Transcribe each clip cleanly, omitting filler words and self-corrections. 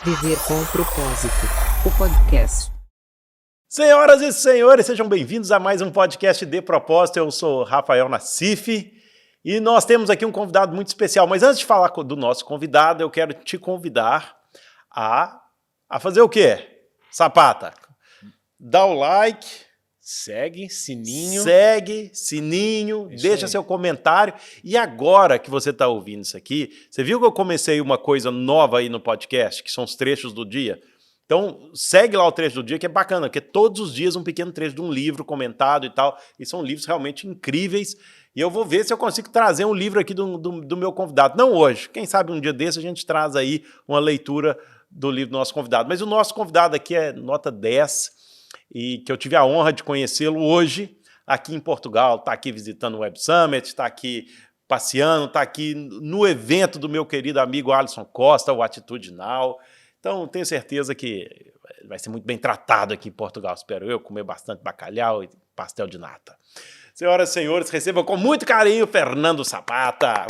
Viver com propósito, o podcast. Senhoras e senhores, sejam bem-vindos a mais um podcast de propósito. Eu sou Rafael Nassif e nós temos aqui um convidado muito especial. Mas antes de falar do nosso convidado, eu quero te convidar a fazer o quê? Sapata, dá o like, segue, sininho, deixa seu comentário. E agora que você está ouvindo isso aqui, você viu que eu comecei uma coisa nova aí no podcast, que são os trechos do dia? Então, segue lá o trecho do dia, que é bacana, porque todos os dias um pequeno trecho de um livro comentado e tal, e são livros realmente incríveis, e eu vou ver se eu consigo trazer um livro aqui do meu convidado. Não hoje, quem sabe um dia desse a gente traz aí uma leitura do livro do nosso convidado. Mas o nosso convidado aqui é nota 10, e que eu tive a honra de conhecê-lo hoje, aqui em Portugal, está aqui visitando o Web Summit, está aqui passeando, está aqui no evento do meu querido amigo Alisson Costa, o Atitudinal. Então, tenho certeza que vai ser muito bem tratado aqui em Portugal, espero eu, comer bastante bacalhau e pastel de nata. Senhoras e senhores, recebam com muito carinho Fernando Sapata.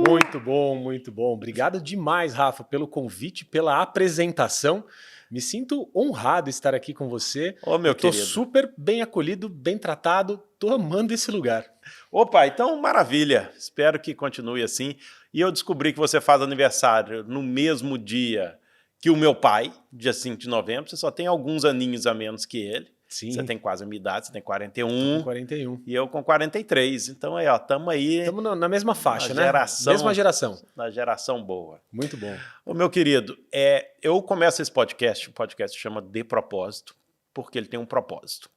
Muito bom, muito bom. Obrigado demais, Rafa, pelo convite, pela apresentação. Me sinto honrado estar aqui com você. Ô, meu querido. Estou super bem acolhido, bem tratado, estou amando esse lugar. Opa, então maravilha. Espero que continue assim. E eu descobri que você faz aniversário no mesmo dia que o meu pai, dia 5 de novembro. Você só tem alguns aninhos a menos que ele. Sim. Você tem quase a minha idade, você tem 41. Com 41. E eu com 43. Então aí, ó, estamos aí. Estamos na mesma faixa, né? Geração, mesma geração. Na geração boa. Muito bom. Ô, meu querido, eu começo esse podcast, o podcast chama De Propósito, porque ele tem um propósito.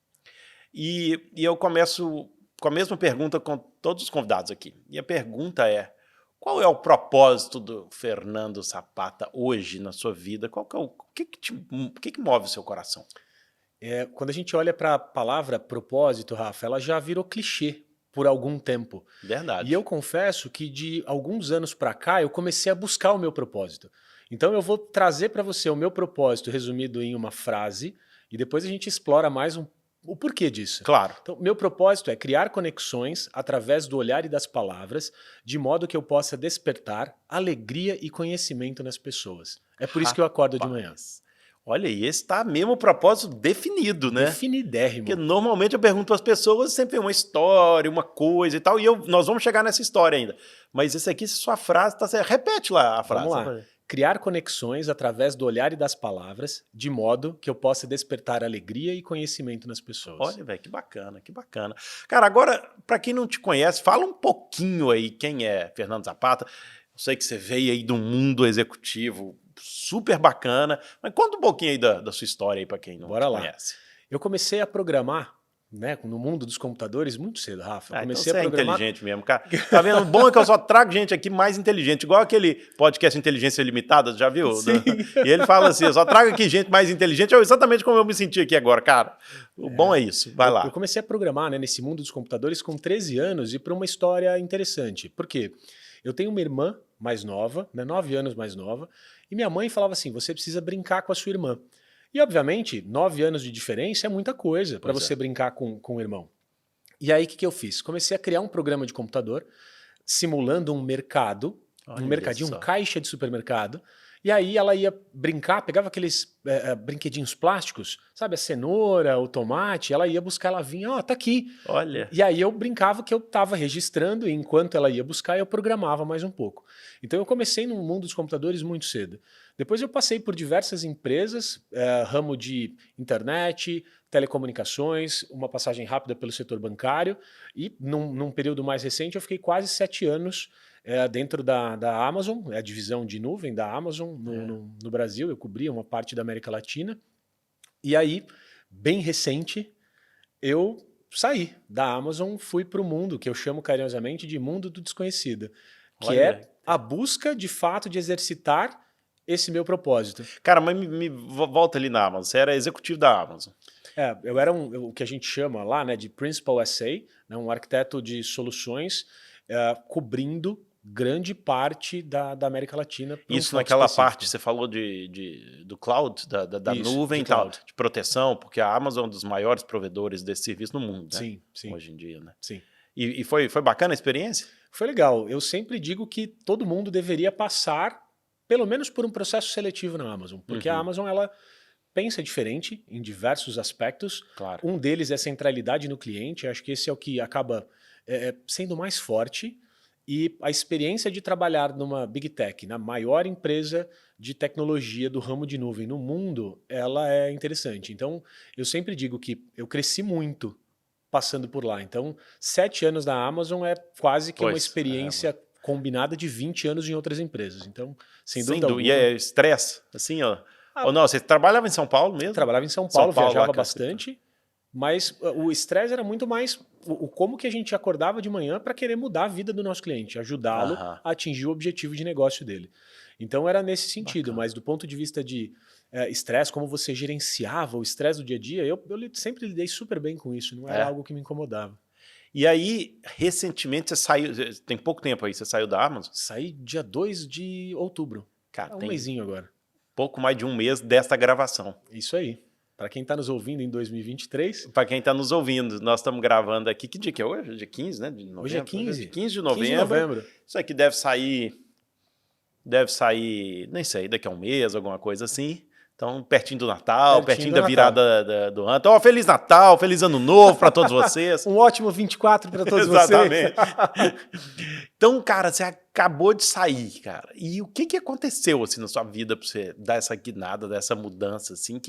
E eu começo com a mesma pergunta com todos os convidados aqui. E a pergunta é: qual é o propósito do Fernando Sapata hoje na sua vida? O que move o seu coração? Quando a gente olha para a palavra propósito, Rafa, ela já virou clichê por algum tempo. Verdade. E eu confesso que de alguns anos para cá eu comecei a buscar o meu propósito. Então eu vou trazer para você o meu propósito resumido em uma frase e depois a gente explora mais o porquê disso. Claro. Então, meu propósito é criar conexões através do olhar e das palavras, de modo que eu possa despertar alegria e conhecimento nas pessoas. É por isso que eu acordo de manhã. Olha, e esse está mesmo o propósito definido, né? Definidérrimo. Porque normalmente eu pergunto para as pessoas, sempre uma história, uma coisa e tal, e nós vamos chegar nessa história ainda. Mas esse aqui, sua frase está certa. Repete lá a frase. Vamos lá. Criar conexões através do olhar e das palavras, de modo que eu possa despertar alegria e conhecimento nas pessoas. Olha, velho, que bacana, que bacana. Cara, agora, para quem não te conhece, fala um pouquinho aí quem é Fernando Sapata. Eu sei que você veio aí do mundo executivo, super bacana, mas conta um pouquinho aí da sua história aí para quem não te conhece. Eu comecei a programar, né, no mundo dos computadores muito cedo, Rafa. Comecei então você a programar... é inteligente mesmo, cara. Tá vendo? O bom é que eu só trago gente aqui mais inteligente, igual aquele podcast Inteligência Limitada, já viu? Sim. E ele fala assim, eu só trago aqui gente mais inteligente, exatamente como eu me senti aqui agora, cara. O bom é isso, vai lá. Eu comecei a programar, né, nesse mundo dos computadores com 13 anos e por uma história interessante. Por quê? Eu tenho uma irmã mais nova, né, 9 anos mais nova, e minha mãe falava assim, você precisa brincar com a sua irmã. E, obviamente, 9 anos de diferença é muita coisa para você brincar com o irmão. E aí, o que eu fiz? Comecei a criar um programa de computador, simulando um mercado, um mercadinho, um caixa de supermercado, e aí ela ia brincar, pegava aqueles brinquedinhos plásticos, sabe, a cenoura, o tomate, ela ia buscar, ela vinha, tá aqui. Olha. E aí eu brincava que eu estava registrando e enquanto ela ia buscar, eu programava mais um pouco. Então eu comecei no mundo dos computadores muito cedo. Depois eu passei por diversas empresas, ramo de internet, telecomunicações, uma passagem rápida pelo setor bancário e num período mais recente eu fiquei quase 7 anos dentro da Amazon, a divisão de nuvem da Amazon no Brasil, eu cobria uma parte da América Latina. E aí, bem recente, eu saí da Amazon, fui para o mundo, que eu chamo carinhosamente de mundo do desconhecido, que é a busca, de fato, de exercitar esse meu propósito. Cara, mas me volta ali na Amazon, você era executivo da Amazon. Eu era o que a gente chama lá, né, de Principal SA, né, um arquiteto de soluções cobrindo grande parte da América Latina. Isso naquela parte, você falou do cloud, da Isso, nuvem e cloud. tal, de proteção, porque a Amazon é um dos maiores provedores desse serviço no mundo, né? Sim, sim. Hoje em dia, né? Sim. E foi bacana a experiência? Foi legal. Eu sempre digo que todo mundo deveria passar pelo menos por um processo seletivo na Amazon, porque a Uhum. Amazon ela pensa diferente em diversos aspectos. Claro. Um deles é a centralidade no cliente, acho que esse é o que acaba sendo mais forte, e a experiência de trabalhar numa Big Tech, na maior empresa de tecnologia do ramo de nuvem no mundo, ela é interessante. Então, eu sempre digo que eu cresci muito passando por lá. Então, 7 anos na Amazon é quase que uma Pois, experiência combinada de 20 anos em outras empresas. Então, sem Sem dúvida dúvida. E alguma... é estresse, assim, ó. Ah, Ou não, você trabalhava em São Paulo mesmo? trabalhava em São Paulo, Paulo, viajava lá, cara. bastante, mas o estresse era muito mais o como que a gente acordava de manhã para querer mudar a vida do nosso cliente, ajudá-lo Aham. a atingir o objetivo de negócio dele. Então era nesse sentido, Bacana. mas do ponto de vista de estresse, como você gerenciava o estresse do dia a dia, eu sempre lidei super bem com isso, não era algo que me incomodava. E aí, recentemente, você saiu, tem pouco tempo aí, você saiu da Amazon? Saí dia 2 de outubro, Cara, há um tem mesinho agora. pouco mais de um mês desta gravação. Isso aí. Para quem está nos ouvindo em 2023... Para quem está nos ouvindo, nós estamos gravando aqui, que dia que é hoje? Dia 15, né? De novembro. Hoje é 15. 15 de 15 de novembro. Isso aqui deve sair, nem sei, daqui a um mês, alguma coisa assim. Então, pertinho do Natal, pertinho da virada do ano. Então, Feliz Natal, Feliz Ano Novo para todos vocês. Um ótimo 24 para todos Exatamente. vocês. Então, cara, você acabou de sair, cara. E o que aconteceu assim na sua vida para você dar essa guinada, dessa mudança assim?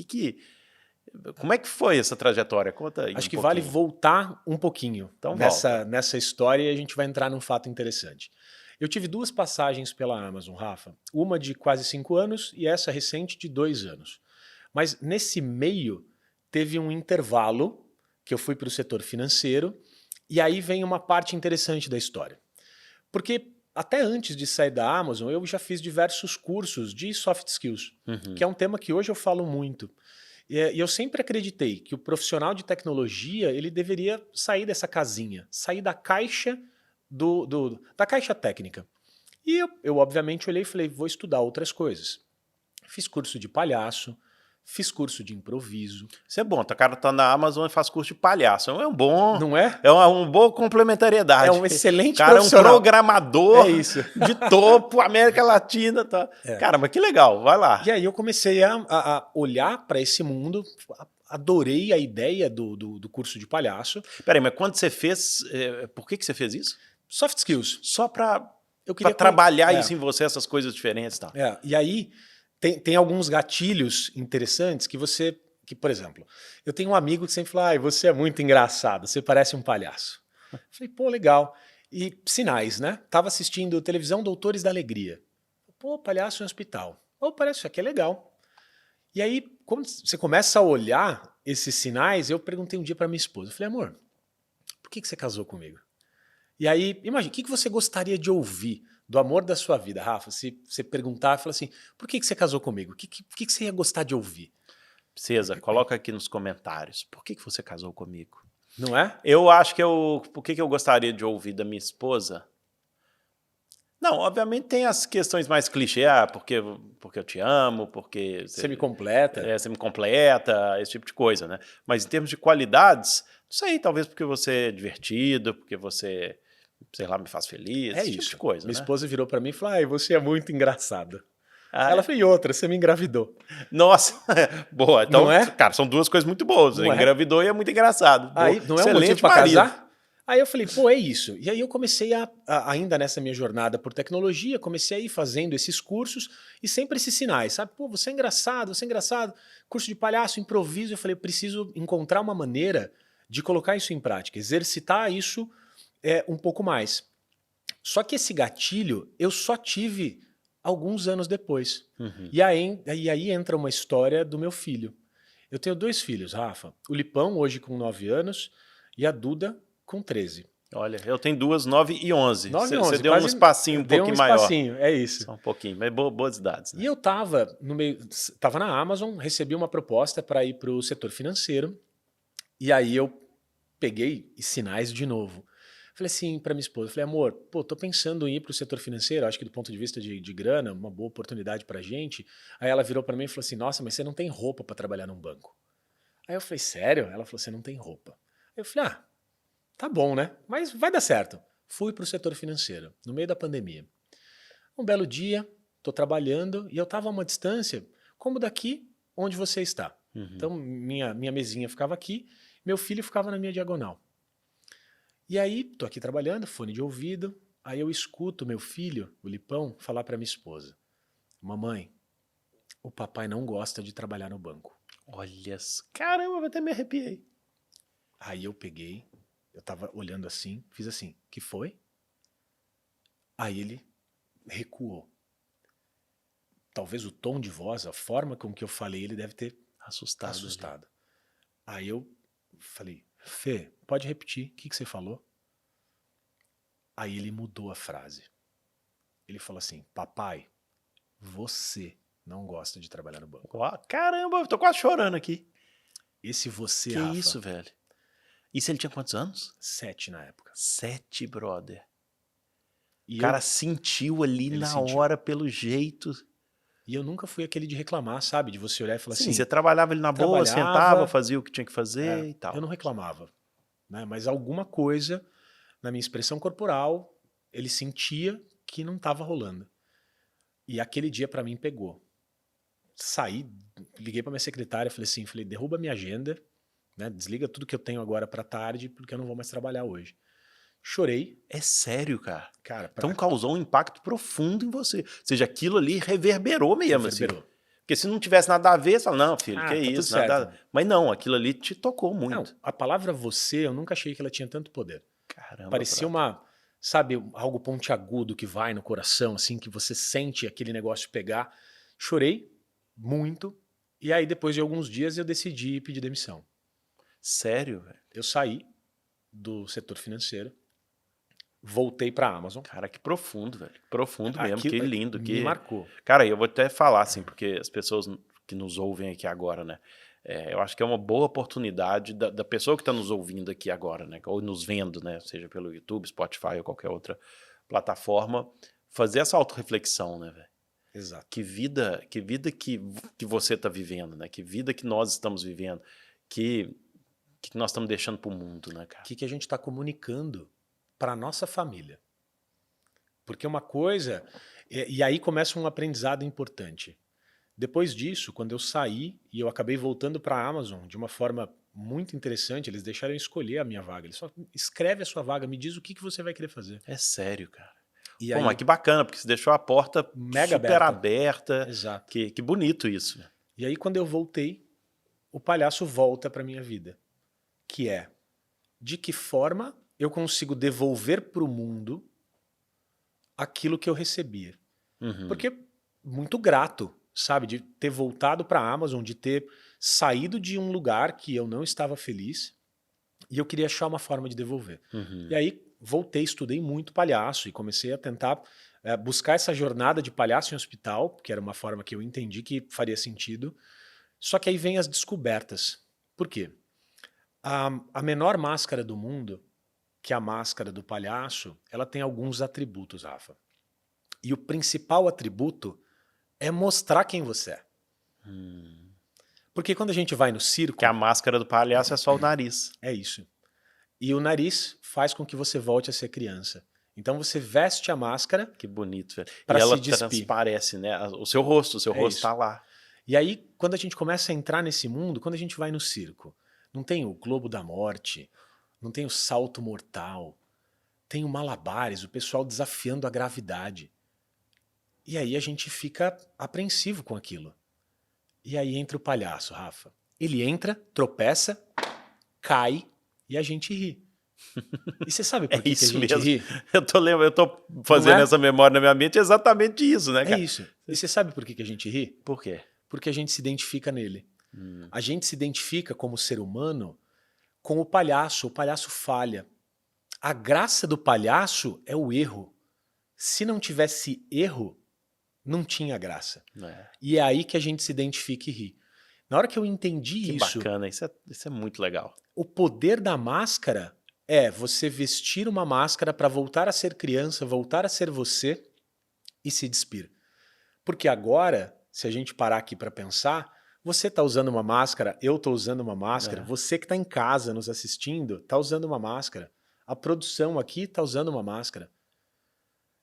Como é que foi essa trajetória? Conta aí. Acho que vale voltar um pouquinho Então, nessa história, e a gente vai entrar num fato interessante. Eu tive 2 passagens pela Amazon, Rafa. Uma de quase 5 anos e essa recente de 2 anos. Mas nesse meio teve um intervalo que eu fui para o setor financeiro, e aí vem uma parte interessante da história. Porque até antes de sair da Amazon, eu já fiz diversos cursos de soft skills, que é um tema que hoje eu falo muito. E eu sempre acreditei que o profissional de tecnologia ele deveria sair dessa casinha, sair da caixa da caixa técnica. E eu obviamente olhei e falei, vou estudar outras coisas. Fiz curso de palhaço, fiz curso de improviso. Isso é bom, o cara tá na Amazon e faz curso de palhaço. É um bom... Não é? É uma boa complementariedade. É um excelente o cara profissional. É um programador É isso. de topo, América Latina. Tá. Cara, mas que legal, vai lá. E aí eu comecei a olhar para esse mundo, adorei a ideia do curso de palhaço. Peraí, mas quando você fez, por que você fez isso? Soft skills. Só para Eu queria trabalhar isso em você, essas coisas diferentes. Tá? E aí tem alguns gatilhos interessantes que, por exemplo, eu tenho um amigo que sempre fala, você é muito engraçado, você parece um palhaço. Eu falei, pô, legal. E sinais, né? Tava assistindo televisão Doutores da Alegria. Pô, palhaço em hospital. Pô, parece isso aqui é legal. E aí, quando você começa a olhar esses sinais, eu perguntei um dia para minha esposa, eu falei, amor, por que você casou comigo? E aí, imagina, o que você gostaria de ouvir do amor da sua vida, Rafa? Se você perguntar, fala assim, por que você casou comigo? O que você ia gostar de ouvir? César, coloca aqui nos comentários, por que você casou comigo? Não é? Eu acho que por que eu gostaria de ouvir da minha esposa? Não, obviamente tem as questões mais clichê, porque eu te amo, porque... Você me completa. Você me completa, esse tipo de coisa, né? Mas em termos de qualidades, não sei, talvez porque você é divertido, porque você, sei lá, me faz feliz, esse tipo de coisa, Minha né? esposa virou pra mim e falou, você é muito engraçado. Ah, ela falou, e outra, você me engravidou. Nossa, boa. Então, Não é? cara, são duas coisas muito boas. Não é? Engravidou e é muito engraçado. Aí, não é um motivo pra casar? Aí eu falei, pô, é isso. E aí eu comecei ainda nessa minha jornada por tecnologia, comecei a ir fazendo esses cursos e sempre esses sinais, sabe? Pô, você é engraçado, curso de palhaço, improviso. Eu falei, preciso encontrar uma maneira de colocar isso em prática, exercitar isso um pouco mais. Só que esse gatilho eu só tive alguns anos depois. E aí entra uma história do meu filho. Eu tenho 2 filhos, Rafa. O Lipão, hoje com 9 anos, e a Duda, com 13. Olha, eu tenho 2, 9 e 11. 9 e 11. Você deu um espacinho um pouquinho maior. É isso. Só um pouquinho, mas boas idades. Né? E eu tava na Amazon, recebi uma proposta para ir para o setor financeiro, e aí eu peguei sinais de novo. Falei assim para minha esposa, falei, amor, pô, tô pensando em ir para o setor financeiro, acho que do ponto de vista de grana, uma boa oportunidade pra gente. Aí ela virou para mim e falou assim, nossa, mas você não tem roupa para trabalhar num banco. Aí eu falei, sério? Ela falou, você não tem roupa. Aí eu falei, tá bom, né? Mas vai dar certo. Fui para o setor financeiro, no meio da pandemia. Um belo dia, tô trabalhando e eu tava a uma distância como daqui onde você está. Uhum. Então, minha mesinha ficava aqui, meu filho ficava na minha diagonal. E aí, tô aqui trabalhando, fone de ouvido, aí eu escuto meu filho, o Lipão, falar para minha esposa: mamãe, o papai não gosta de trabalhar no banco. Olha, caramba, eu até me arrepiei. Aí eu peguei, eu tava olhando assim, fiz assim, que foi? Aí ele recuou. Talvez o tom de voz, a forma com que eu falei, ele deve ter assustado. Aí eu falei, Fê, pode repetir, o que você falou? Aí ele mudou a frase. Ele falou assim, papai, você não gosta de trabalhar no banco. Caramba, eu tô quase chorando aqui. Esse você, Que Rafa, isso, velho? Isso ele tinha quantos anos? 7 na época. 7, brother. E O cara sentiu ali Ele na sentiu. hora, pelo jeito. eu nunca fui aquele de reclamar, sabe? De você olhar e falar Sim, assim, você trabalhava ali na boa, trabalhava, sentava, fazia o que tinha que fazer e tal. eu não reclamava. Né? Mas alguma coisa na minha expressão corporal, ele sentia que não estava rolando. E aquele dia para mim pegou. Saí, liguei para minha secretária, falei, derruba minha agenda, né? Desliga tudo que eu tenho agora para tarde, porque eu não vou mais trabalhar hoje. Chorei, É sério, cara. cara, Então causou um impacto profundo em você. Ou seja, aquilo ali reverberou mesmo. reverberou. Assim. Porque se não tivesse nada a ver, você fala, não, filho, que Tá isso, tudo nada. certo. Mas não, aquilo ali te tocou muito. Não, a palavra você, eu nunca achei que ela tinha tanto poder. Caramba. Parecia sabe, algo pontiagudo que vai no coração, assim, que você sente aquele negócio pegar. Chorei muito. E aí, depois de alguns dias, eu decidi pedir demissão. Sério, velho? Eu saí do setor financeiro, voltei para a Amazon. Cara, que profundo, velho. Profundo mesmo, Aquilo que lindo. Me marcou. Cara, eu vou até falar, assim, porque as pessoas que nos ouvem aqui agora, né? Eu acho que é uma boa oportunidade da pessoa que está nos ouvindo aqui agora, né? Ou nos vendo, né? Seja pelo YouTube, Spotify ou qualquer outra plataforma, fazer essa autorreflexão, né, velho? Exato. Que vida que você está vivendo, né? Que vida que nós estamos vivendo, que nós estamos deixando para o mundo, né, cara? O que a gente está comunicando para a nossa família? Porque uma coisa... E aí começa um aprendizado importante. Depois disso, quando eu saí e eu acabei voltando para a Amazon de uma forma muito interessante, eles deixaram eu escolher a minha vaga. Eles só escreve a sua vaga, me diz o que você vai querer fazer. É sério, cara. E Pô, aí, mas que bacana, porque você deixou a porta Mega super aberta. Exato. Que bonito isso. E aí, quando eu voltei, o palhaço volta para minha vida. Que é, de que forma eu consigo devolver para o mundo aquilo que eu recebia. Uhum. Porque muito grato, sabe, de ter voltado para a Amazon, de ter saído de um lugar que eu não estava feliz e eu queria achar uma forma de devolver. Uhum. E aí voltei, estudei muito palhaço e comecei a tentar buscar essa jornada de palhaço em hospital, que era uma forma que eu entendi que faria sentido. Só que aí vem as descobertas. Por quê? A menor máscara do mundo, que é a máscara do palhaço, ela tem alguns atributos, Rafa. E o principal atributo é mostrar quem você é. Porque quando a gente vai no circo... Que a máscara do palhaço é só o nariz. É isso. E o nariz faz com que você volte a ser criança. Então você veste a máscara... Que bonito, velho. E ela transparece, né? O seu rosto tá lá. E aí, quando a gente começa a entrar nesse mundo, quando a gente vai no circo, não tem o Globo da Morte, não tem o salto mortal, tem o malabares, o pessoal desafiando a gravidade. E aí a gente fica apreensivo com aquilo. E aí entra o palhaço, Rafa. Ele entra, tropeça, cai e a gente ri. E você sabe por que a gente mesmo. ri? Eu tô fazendo essa memória na minha mente, é exatamente isso, né, cara? É isso. E você sabe por que a gente ri? Por quê? Porque a gente se identifica nele. A gente se identifica como ser humano com o palhaço. O palhaço falha. A graça do palhaço é o erro. Se não tivesse erro, não tinha graça. E é aí que a gente se identifica e ri. Na hora que eu entendi isso... Que bacana, isso é muito legal. O poder da máscara é você vestir uma máscara para voltar a ser criança, voltar a ser você e se despir. Porque agora, se a gente parar aqui para pensar, você está usando uma máscara, eu estou usando uma máscara, você que está em casa nos assistindo está usando uma máscara. A produção aqui está usando uma máscara.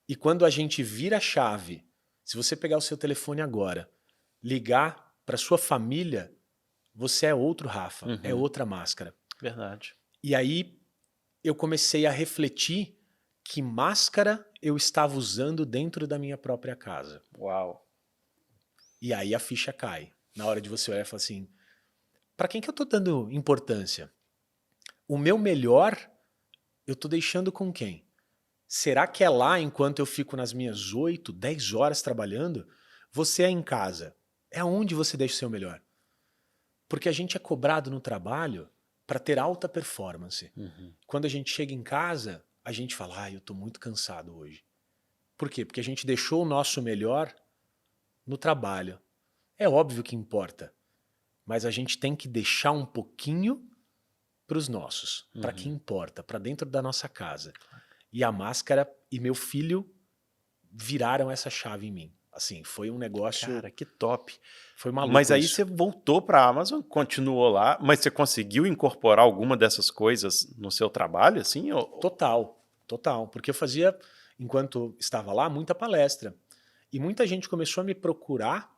E quando a gente vira a chave Se você pegar o seu telefone agora, ligar para sua família, você é outro Rafa, é outra máscara. Verdade. E aí eu comecei a refletir que máscara eu estava usando dentro da minha própria casa. Uau. E aí a ficha cai. Na hora de você olhar e falar assim, para quem que eu estou dando importância? O meu melhor eu estou deixando com quem? Será que é lá enquanto eu fico nas minhas 8, 10 horas trabalhando? Você é em casa. É onde você deixa o seu melhor. Porque a gente é cobrado no trabalho para ter alta performance. Quando a gente chega em casa, a gente fala, eu estou muito cansado hoje. Por quê? Porque a gente deixou o nosso melhor no trabalho. É óbvio que importa, mas a gente tem que deixar um pouquinho para os nossos, para quem importa, para dentro da nossa casa. E a máscara e meu filho viraram essa chave em mim. Assim, foi um negócio... Cara, que top. Foi maluco. Mas aí isso. você voltou para a Amazon, continuou lá, mas você conseguiu incorporar alguma dessas coisas no seu trabalho, assim? Total, total. Porque eu fazia, enquanto estava lá, muita palestra. E muita gente começou a me procurar.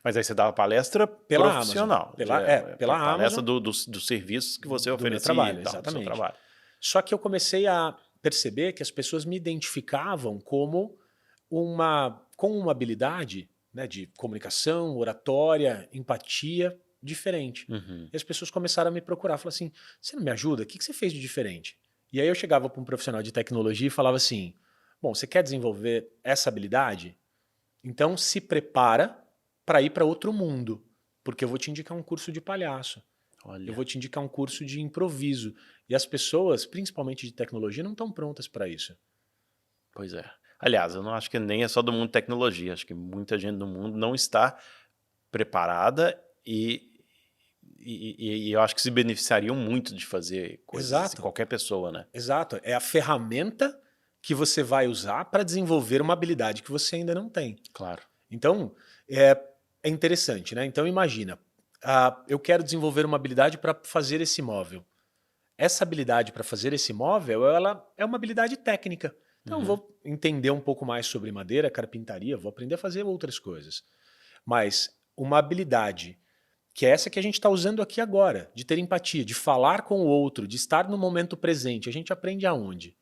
Mas aí você dava palestra Pela profissional. Amazon. Pela palestra Amazon. dos serviços que você Do oferecia. meu trabalho, e tal, do seu exatamente. trabalho. Só que eu comecei a perceber que as pessoas me identificavam como com uma habilidade, né, de comunicação, oratória, empatia diferente. E as pessoas começaram a me procurar, falaram assim, você não me ajuda? O que você fez de diferente? E aí eu chegava para um profissional de tecnologia e falava assim, bom, você quer desenvolver essa habilidade? Então se prepara para ir para outro mundo, porque eu vou te indicar um curso de palhaço. Olha. Eu vou te indicar um curso de improviso. E as pessoas, principalmente de tecnologia, não estão prontas para isso. Pois é. Aliás, eu não acho que nem é só do mundo de tecnologia. Acho que muita gente no mundo não está preparada e eu acho que se beneficiariam muito de fazer coisas assim, qualquer pessoa, né? Exato. É a ferramenta que você vai usar para desenvolver uma habilidade que você ainda não tem. Claro. Então, é interessante, né? Então, imagina, eu quero desenvolver uma habilidade para fazer esse móvel. Essa habilidade para fazer esse móvel, ela é uma habilidade técnica. Então, eu vou entender um pouco mais sobre madeira, carpintaria, vou aprender a fazer outras coisas. Mas uma habilidade, que é essa que a gente está usando aqui agora, de ter empatia, de falar com o outro, de estar no momento presente, a gente aprende aonde?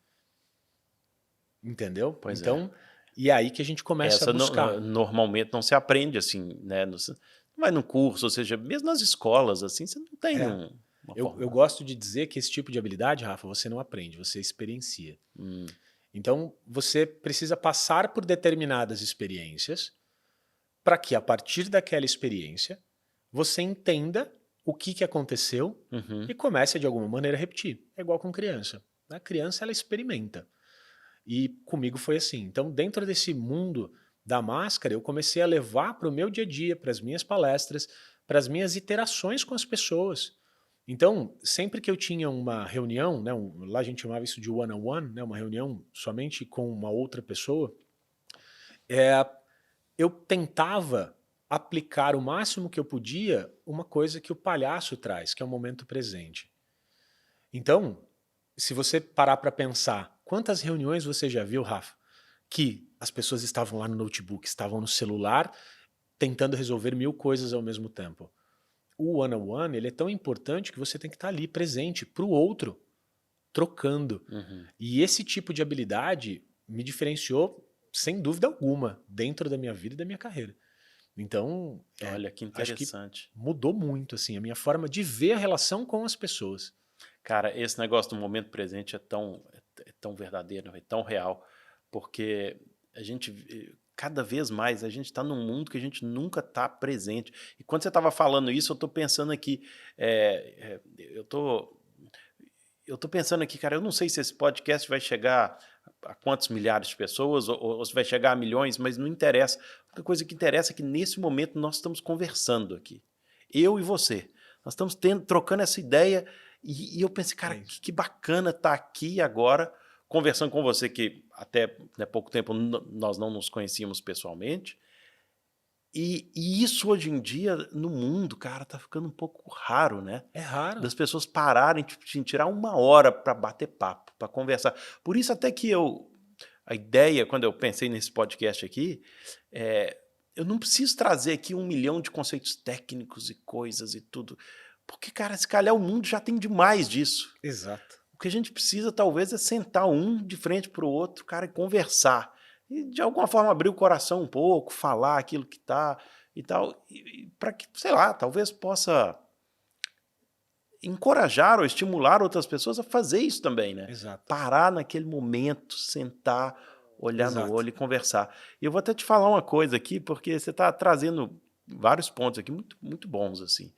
Entendeu? Pois então, e é aí que a gente começa a buscar. Normalmente não se aprende assim, né? Não vai num curso, ou seja, mesmo nas escolas, assim, você não tem eu gosto de dizer que esse tipo de habilidade, Rafa, você não aprende, você experiencia. Então, você precisa passar por determinadas experiências para que, a partir daquela experiência, você entenda o que aconteceu e comece, de alguma maneira, a repetir. É igual com criança. A criança, ela experimenta. E comigo foi assim. Então, dentro desse mundo da máscara, eu comecei a levar para o meu dia a dia, para as minhas palestras, para as minhas interações com as pessoas. Então, sempre que eu tinha uma reunião, né, lá a gente chamava isso de one-on-one, né, uma reunião somente com uma outra pessoa, eu tentava aplicar o máximo que eu podia uma coisa que o palhaço traz, que é o momento presente. Então, se você parar para pensar, quantas reuniões você já viu, Rafa, que as pessoas estavam lá no notebook, estavam no celular, tentando resolver 1000 coisas ao mesmo tempo? O one-on-one, ele é tão importante que você tem que estar ali presente para o outro, trocando. E esse tipo de habilidade me diferenciou, sem dúvida alguma, dentro da minha vida e da minha carreira. Então, olha que interessante. Acho que mudou muito assim, a minha forma de ver a relação com as pessoas. Cara, esse negócio do momento presente é tão verdadeiro, é tão real, porque a gente, cada vez mais, a gente está num mundo que a gente nunca está presente. E quando você estava falando isso, eu estou pensando aqui, eu tô pensando aqui, cara, eu não sei se esse podcast vai chegar a quantos milhares de pessoas ou se vai chegar a milhões, mas não interessa. A única coisa que interessa é que nesse momento nós estamos conversando aqui. Eu e você. Nós estamos trocando essa ideia e eu pensei, cara, que bacana estar aqui agora conversando com você, que até pouco tempo nós não nos conhecíamos pessoalmente. E isso hoje em dia, no mundo, cara, tá ficando um pouco raro, né? É raro. Das pessoas pararem, tipo, tirar 1 hora para bater papo, para conversar. Por isso até que a ideia, quando eu pensei nesse podcast aqui, eu não preciso trazer aqui 1 milhão de conceitos técnicos e coisas e tudo. Porque, cara, se calhar o mundo já tem demais disso. Exato. O que a gente precisa, talvez, é sentar um de frente para o outro, cara, e conversar. E, de alguma forma, abrir o coração um pouco, falar aquilo que tá e tal. Para que, sei lá, talvez possa encorajar ou estimular outras pessoas a fazer isso também, né? Exato. Parar naquele momento, sentar, olhar Exato. no olho e conversar. E eu vou até te falar uma coisa aqui, porque você está trazendo vários pontos aqui muito, muito bons, assim.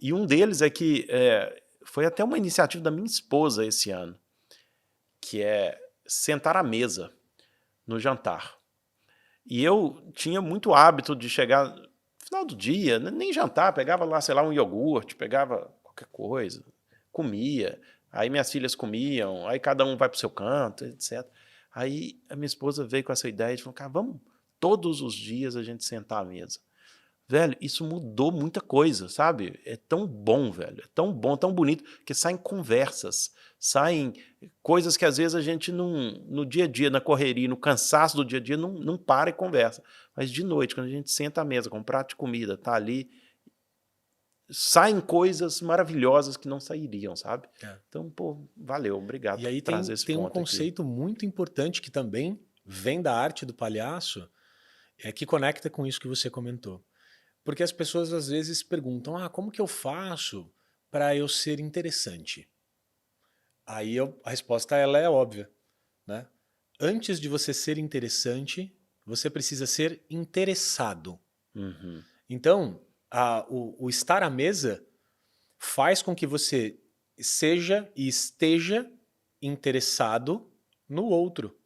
E um deles é que foi até uma iniciativa da minha esposa esse ano, que é sentar à mesa no jantar. E eu tinha muito hábito de chegar no final do dia, nem jantar, pegava lá, sei lá, um iogurte, pegava qualquer coisa, comia, aí minhas filhas comiam, aí cada um vai para o seu canto, etc. Aí a minha esposa veio com essa ideia e falou, cara, vamos todos os dias a gente sentar à mesa. Velho, isso mudou muita coisa, sabe? É tão bom, velho, é tão bom, tão bonito, que saem conversas, saem coisas que às vezes a gente no dia a dia, na correria, no cansaço do dia a dia, não para e conversa. Mas de noite, quando a gente senta à mesa com um prato de comida, tá ali, saem coisas maravilhosas que não sairiam, sabe? Então, pô, valeu, obrigado E aí por trazer esse tem um ponto conceito muito importante que também vem da arte do palhaço, que conecta com isso que você comentou. Porque as pessoas às vezes perguntam, como que eu faço para eu ser interessante? Aí a resposta ela é óbvia, né? Antes de você ser interessante, você precisa ser interessado. Uhum. Então, o estar à mesa faz com que você seja e esteja interessado no outro.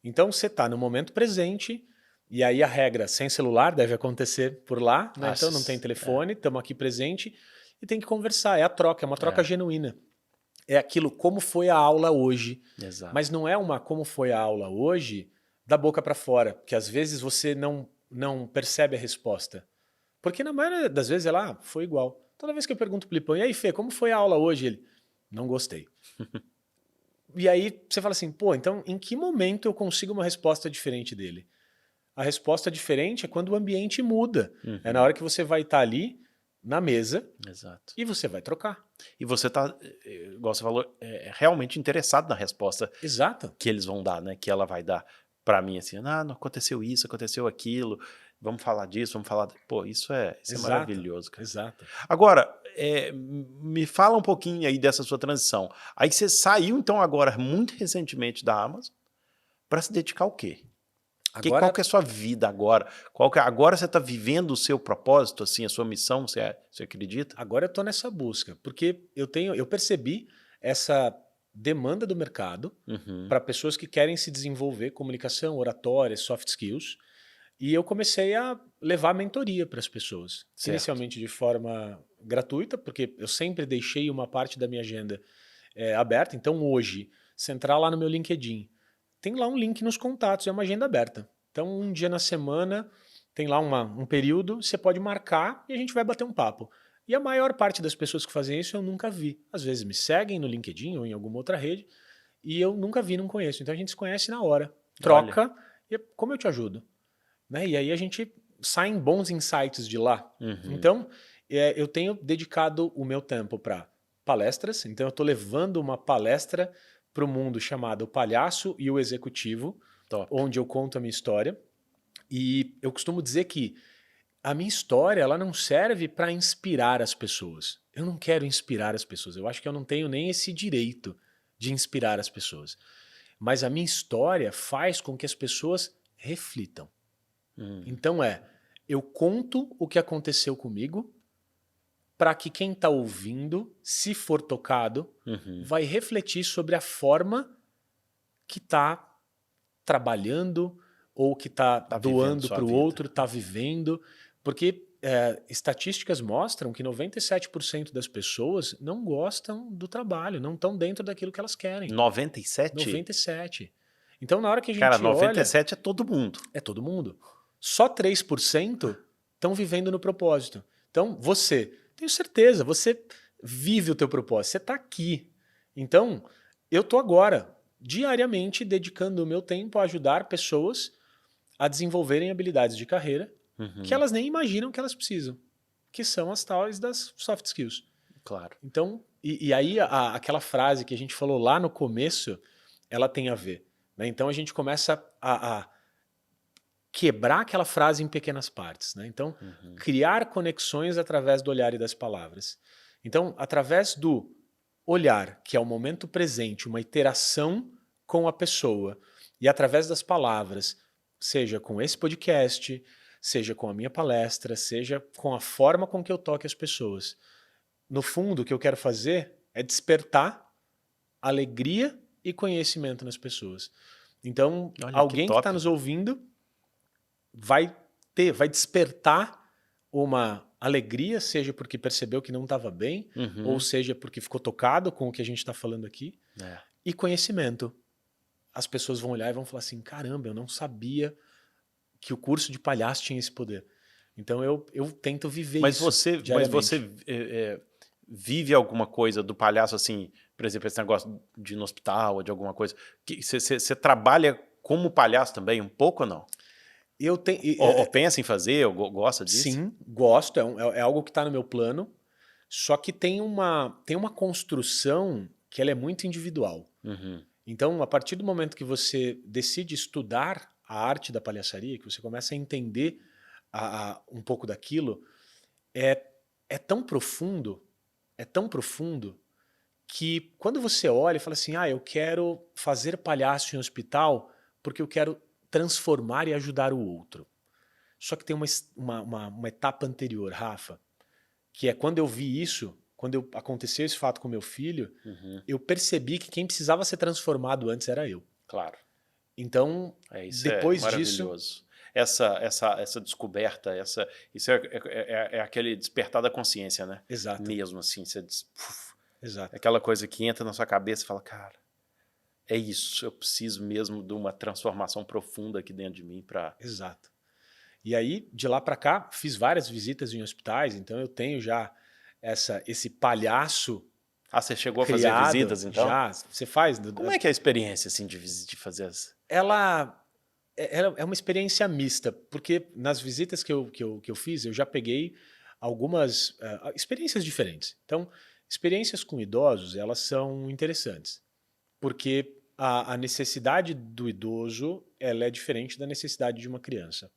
Então, você está no momento presente, e aí a regra, sem celular, deve acontecer por lá, né? Então não tem telefone, estamos aqui presente, e tem que conversar, é a troca, é uma troca genuína. É aquilo, como foi a aula hoje. Exato. Mas não é uma como foi a aula hoje da boca para fora, porque às vezes você não percebe a resposta. Porque na maioria das vezes ela foi igual. Toda vez que eu pergunto pro Lipão, e aí Fê, como foi a aula hoje? Ele, não gostei. E aí você fala assim, pô, então em que momento eu consigo uma resposta diferente dele? A resposta diferente é quando o ambiente muda. Uhum. É na hora que você vai estar ali na mesa. Exato. E você vai trocar. E você está, igual você falou, realmente interessado na resposta Exato. que eles vão dar, né? Que ela vai dar para mim, assim, não aconteceu isso, aconteceu aquilo, vamos falar disso, vamos falar... Pô, isso é maravilhoso, cara. Exato. Agora, me fala um pouquinho aí dessa sua transição. Aí você saiu, então, agora, muito recentemente da Amazon, para se dedicar ao quê? Qual que é a sua vida agora? Agora você está vivendo o seu propósito, assim, a sua missão, você acredita? Agora eu estou nessa busca, porque eu percebi essa demanda do mercado para pessoas que querem se desenvolver, comunicação, oratória, soft skills, e eu comecei a levar mentoria para as pessoas. Certo. Inicialmente de forma gratuita, porque eu sempre deixei uma parte da minha agenda aberta. Então hoje, se entrar lá no meu LinkedIn, tem lá um link nos contatos, é uma agenda aberta. Então um dia na semana tem lá um período, você pode marcar e a gente vai bater um papo. E a maior parte das pessoas que fazem isso eu nunca vi. Às vezes me seguem no LinkedIn ou em alguma outra rede e eu nunca vi, não conheço. Então a gente se conhece na hora, troca, e como eu te ajudo? Né? E aí a gente sai em bons insights de lá. Então eu tenho dedicado o meu tempo para palestras, então eu estou levando uma palestra para o mundo chamado O Palhaço e o Executivo, onde eu conto a minha história. E eu costumo dizer que a minha história ela não serve para inspirar as pessoas. Eu não quero inspirar as pessoas. Eu acho que eu não tenho nem esse direito de inspirar as pessoas. Mas a minha história faz com que as pessoas reflitam. Então eu conto o que aconteceu comigo para que quem está ouvindo, se for tocado, vai refletir sobre a forma que está trabalhando ou que está doando para o outro, está vivendo. Porque estatísticas mostram que 97% das pessoas não gostam do trabalho, não estão dentro daquilo que elas querem. 97? 97. Então, na hora que a gente Cara, 97 é todo mundo. É todo mundo. Só 3% estão vivendo no propósito. Então, você, tenho certeza, você vive o teu propósito, você está aqui. Então, eu estou agora diariamente dedicando o meu tempo a ajudar pessoas a desenvolverem habilidades de carreira que elas nem imaginam que elas precisam, que são as tais das soft skills. Claro. Então, e aí aquela frase que a gente falou lá no começo, ela tem a ver, né? Então a gente começa a quebrar aquela frase em pequenas partes, né? Então, criar conexões através do olhar e das palavras. Então, através do olhar, que é o momento presente, uma interação com a pessoa, e através das palavras, seja com esse podcast, seja com a minha palestra, seja com a forma com que eu toque as pessoas. No fundo, o que eu quero fazer é despertar alegria e conhecimento nas pessoas. Então, Olha, alguém que top. está nos ouvindo vai despertar uma alegria, seja porque percebeu que não estava bem, ou seja porque ficou tocado com o que a gente está falando aqui, e conhecimento. As pessoas vão olhar e vão falar assim, caramba, eu não sabia que o curso de palhaço tinha esse poder. Então eu tento viver isso diariamente. Mas você vive alguma coisa do palhaço, assim, por exemplo, esse negócio de ir no hospital ou de alguma coisa, que você trabalha como palhaço também, um pouco ou não? Eu tenho, Ou pensa em fazer, ou gosta disso? Sim, gosto, é algo que está no meu plano, só que tem uma construção que ela é muito individual. Então, a partir do momento que você decide estudar a arte da palhaçaria, que você começa a entender um pouco daquilo, é tão profundo que quando você olha e fala assim, eu quero fazer palhaço em hospital porque eu quero transformar e ajudar o outro. Só que tem uma etapa anterior, Rafa, que é quando eu vi isso, quando aconteceu esse fato com meu filho, eu percebi que quem precisava ser transformado antes era eu. Claro. Então, Isso depois é disso... maravilhoso. Essa descoberta, isso é aquele despertar da consciência, né? Exato. Mesmo assim, Exato. Aquela coisa que entra na sua cabeça e fala, cara, é isso, eu preciso mesmo de uma transformação profunda aqui dentro de mim para... Exato. E aí, de lá para cá, fiz várias visitas em hospitais, então eu tenho já esse palhaço. Você chegou criado, a fazer visitas, então? Já, você faz. Como é que é a experiência, assim, de fazer as... Ela é uma experiência mista, porque nas visitas que eu fiz, eu já peguei algumas experiências diferentes. Então, experiências com idosos, elas são interessantes, porque a necessidade do idoso ela é diferente da necessidade de uma criança.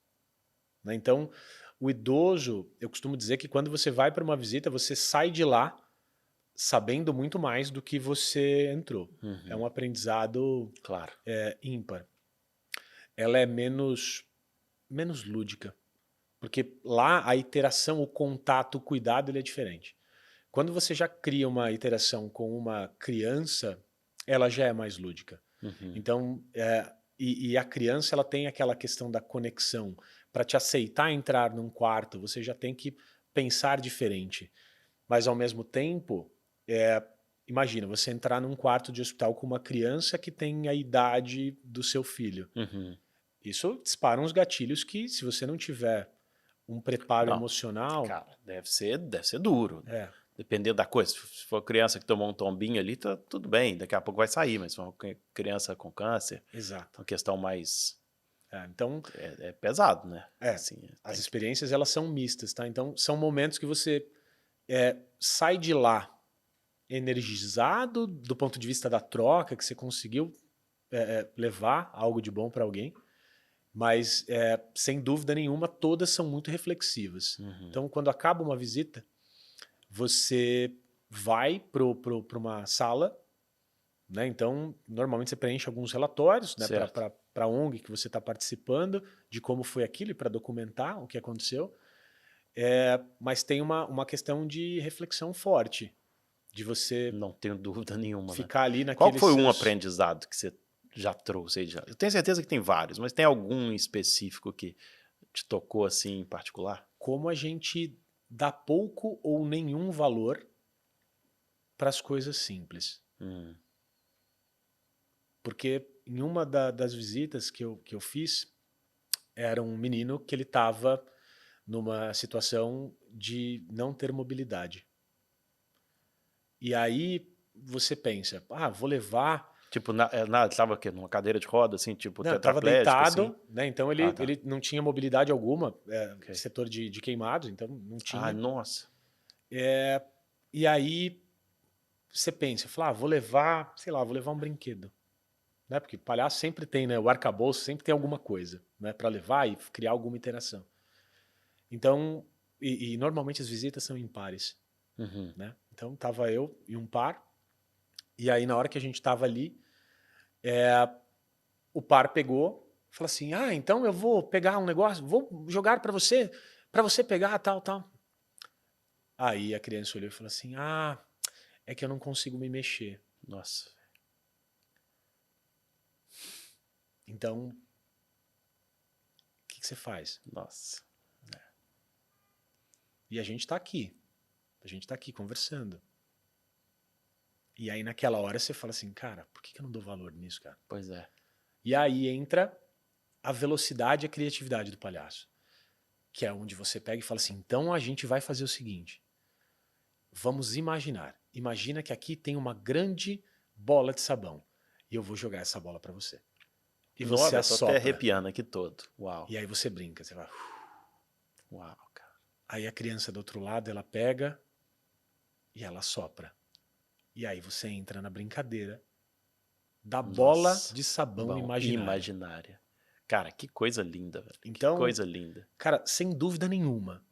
Né? Então, o idoso, eu costumo dizer que quando você vai para uma visita, você sai de lá sabendo muito mais do que você entrou. É um aprendizado ímpar. Ela é menos lúdica, porque lá a interação, o contato, o cuidado, ele é diferente. Quando você já cria uma interação com uma criança, ela já é mais lúdica. Então, e a criança ela tem aquela questão da conexão. Para te aceitar entrar num quarto, você já tem que pensar diferente. Mas, ao mesmo tempo, imagina, você entrar num quarto de hospital com uma criança que tem a idade do seu filho. Isso dispara uns gatilhos que, se você não tiver um preparo emocional... Cara, deve ser duro. Dependendo da coisa. Se for criança que tomou um tombinho ali, tá tudo bem. Daqui a pouco vai sair, mas se for uma criança com câncer... Exato. Uma questão mais... então, é pesado, né? Assim, as experiências, elas são mistas, tá? Então, são momentos que você sai de lá energizado do ponto de vista da troca, que você conseguiu levar algo de bom para alguém, mas, sem dúvida nenhuma, todas são muito reflexivas. Então, quando acaba uma visita, você vai para uma sala, né? Então, normalmente você preenche alguns relatórios, né, para a ONG que você está participando, de como foi aquilo e para documentar o que aconteceu. Mas tem uma questão de reflexão forte, de você... Não tenho dúvida nenhuma. Ficar ali naquele... Qual foi um aprendizado que você já trouxe aí? Eu tenho certeza que tem vários, mas tem algum específico que te tocou assim em particular? Como a gente dá pouco ou nenhum valor para as coisas simples. Porque em uma das visitas que eu fiz, era um menino que ele estava numa situação de não ter mobilidade. E aí você pensa, vou levar... Tipo, tava o quê? Numa cadeira de roda, assim, tipo Não, estava tetraplégico, deitado, assim? né? Então Ah, tá. ele não tinha mobilidade alguma, Ok. setor de queimados, então não tinha. Ah, nossa. E aí você pensa, fala, vou levar, sei lá, vou levar um brinquedo. Né? Porque palhaço sempre tem, né? O arcabouço sempre tem alguma coisa, né? Para levar e criar alguma interação. Então, e normalmente as visitas são impares, Uhum. né? Então tava eu e um par, e aí na hora que a gente tava ali, o par pegou, falou assim, então eu vou pegar um negócio, vou jogar para você pegar tal, tal. Aí a criança olhou e falou assim, é que eu não consigo me mexer. Nossa. Então, o que você faz? Nossa. E a gente tá aqui conversando. E aí naquela hora você fala assim, cara, por que eu não dou valor nisso, cara? Pois é. E aí entra a velocidade e a criatividade do palhaço. Que é onde você pega e fala assim, então a gente vai fazer o seguinte, vamos imaginar. Imagina que aqui tem uma grande bola de sabão e eu vou jogar essa bola para você. E você Nossa, tô assopra. até arrepiando aqui todo. Uau. E aí você brinca, você vai... Uau, cara. Aí a criança do outro lado, ela pega e ela sopra. E aí você entra na brincadeira da bola Nossa. de sabão Bom, imaginária. Cara, que coisa linda, velho. Então, que coisa linda. Cara, sem dúvida nenhuma,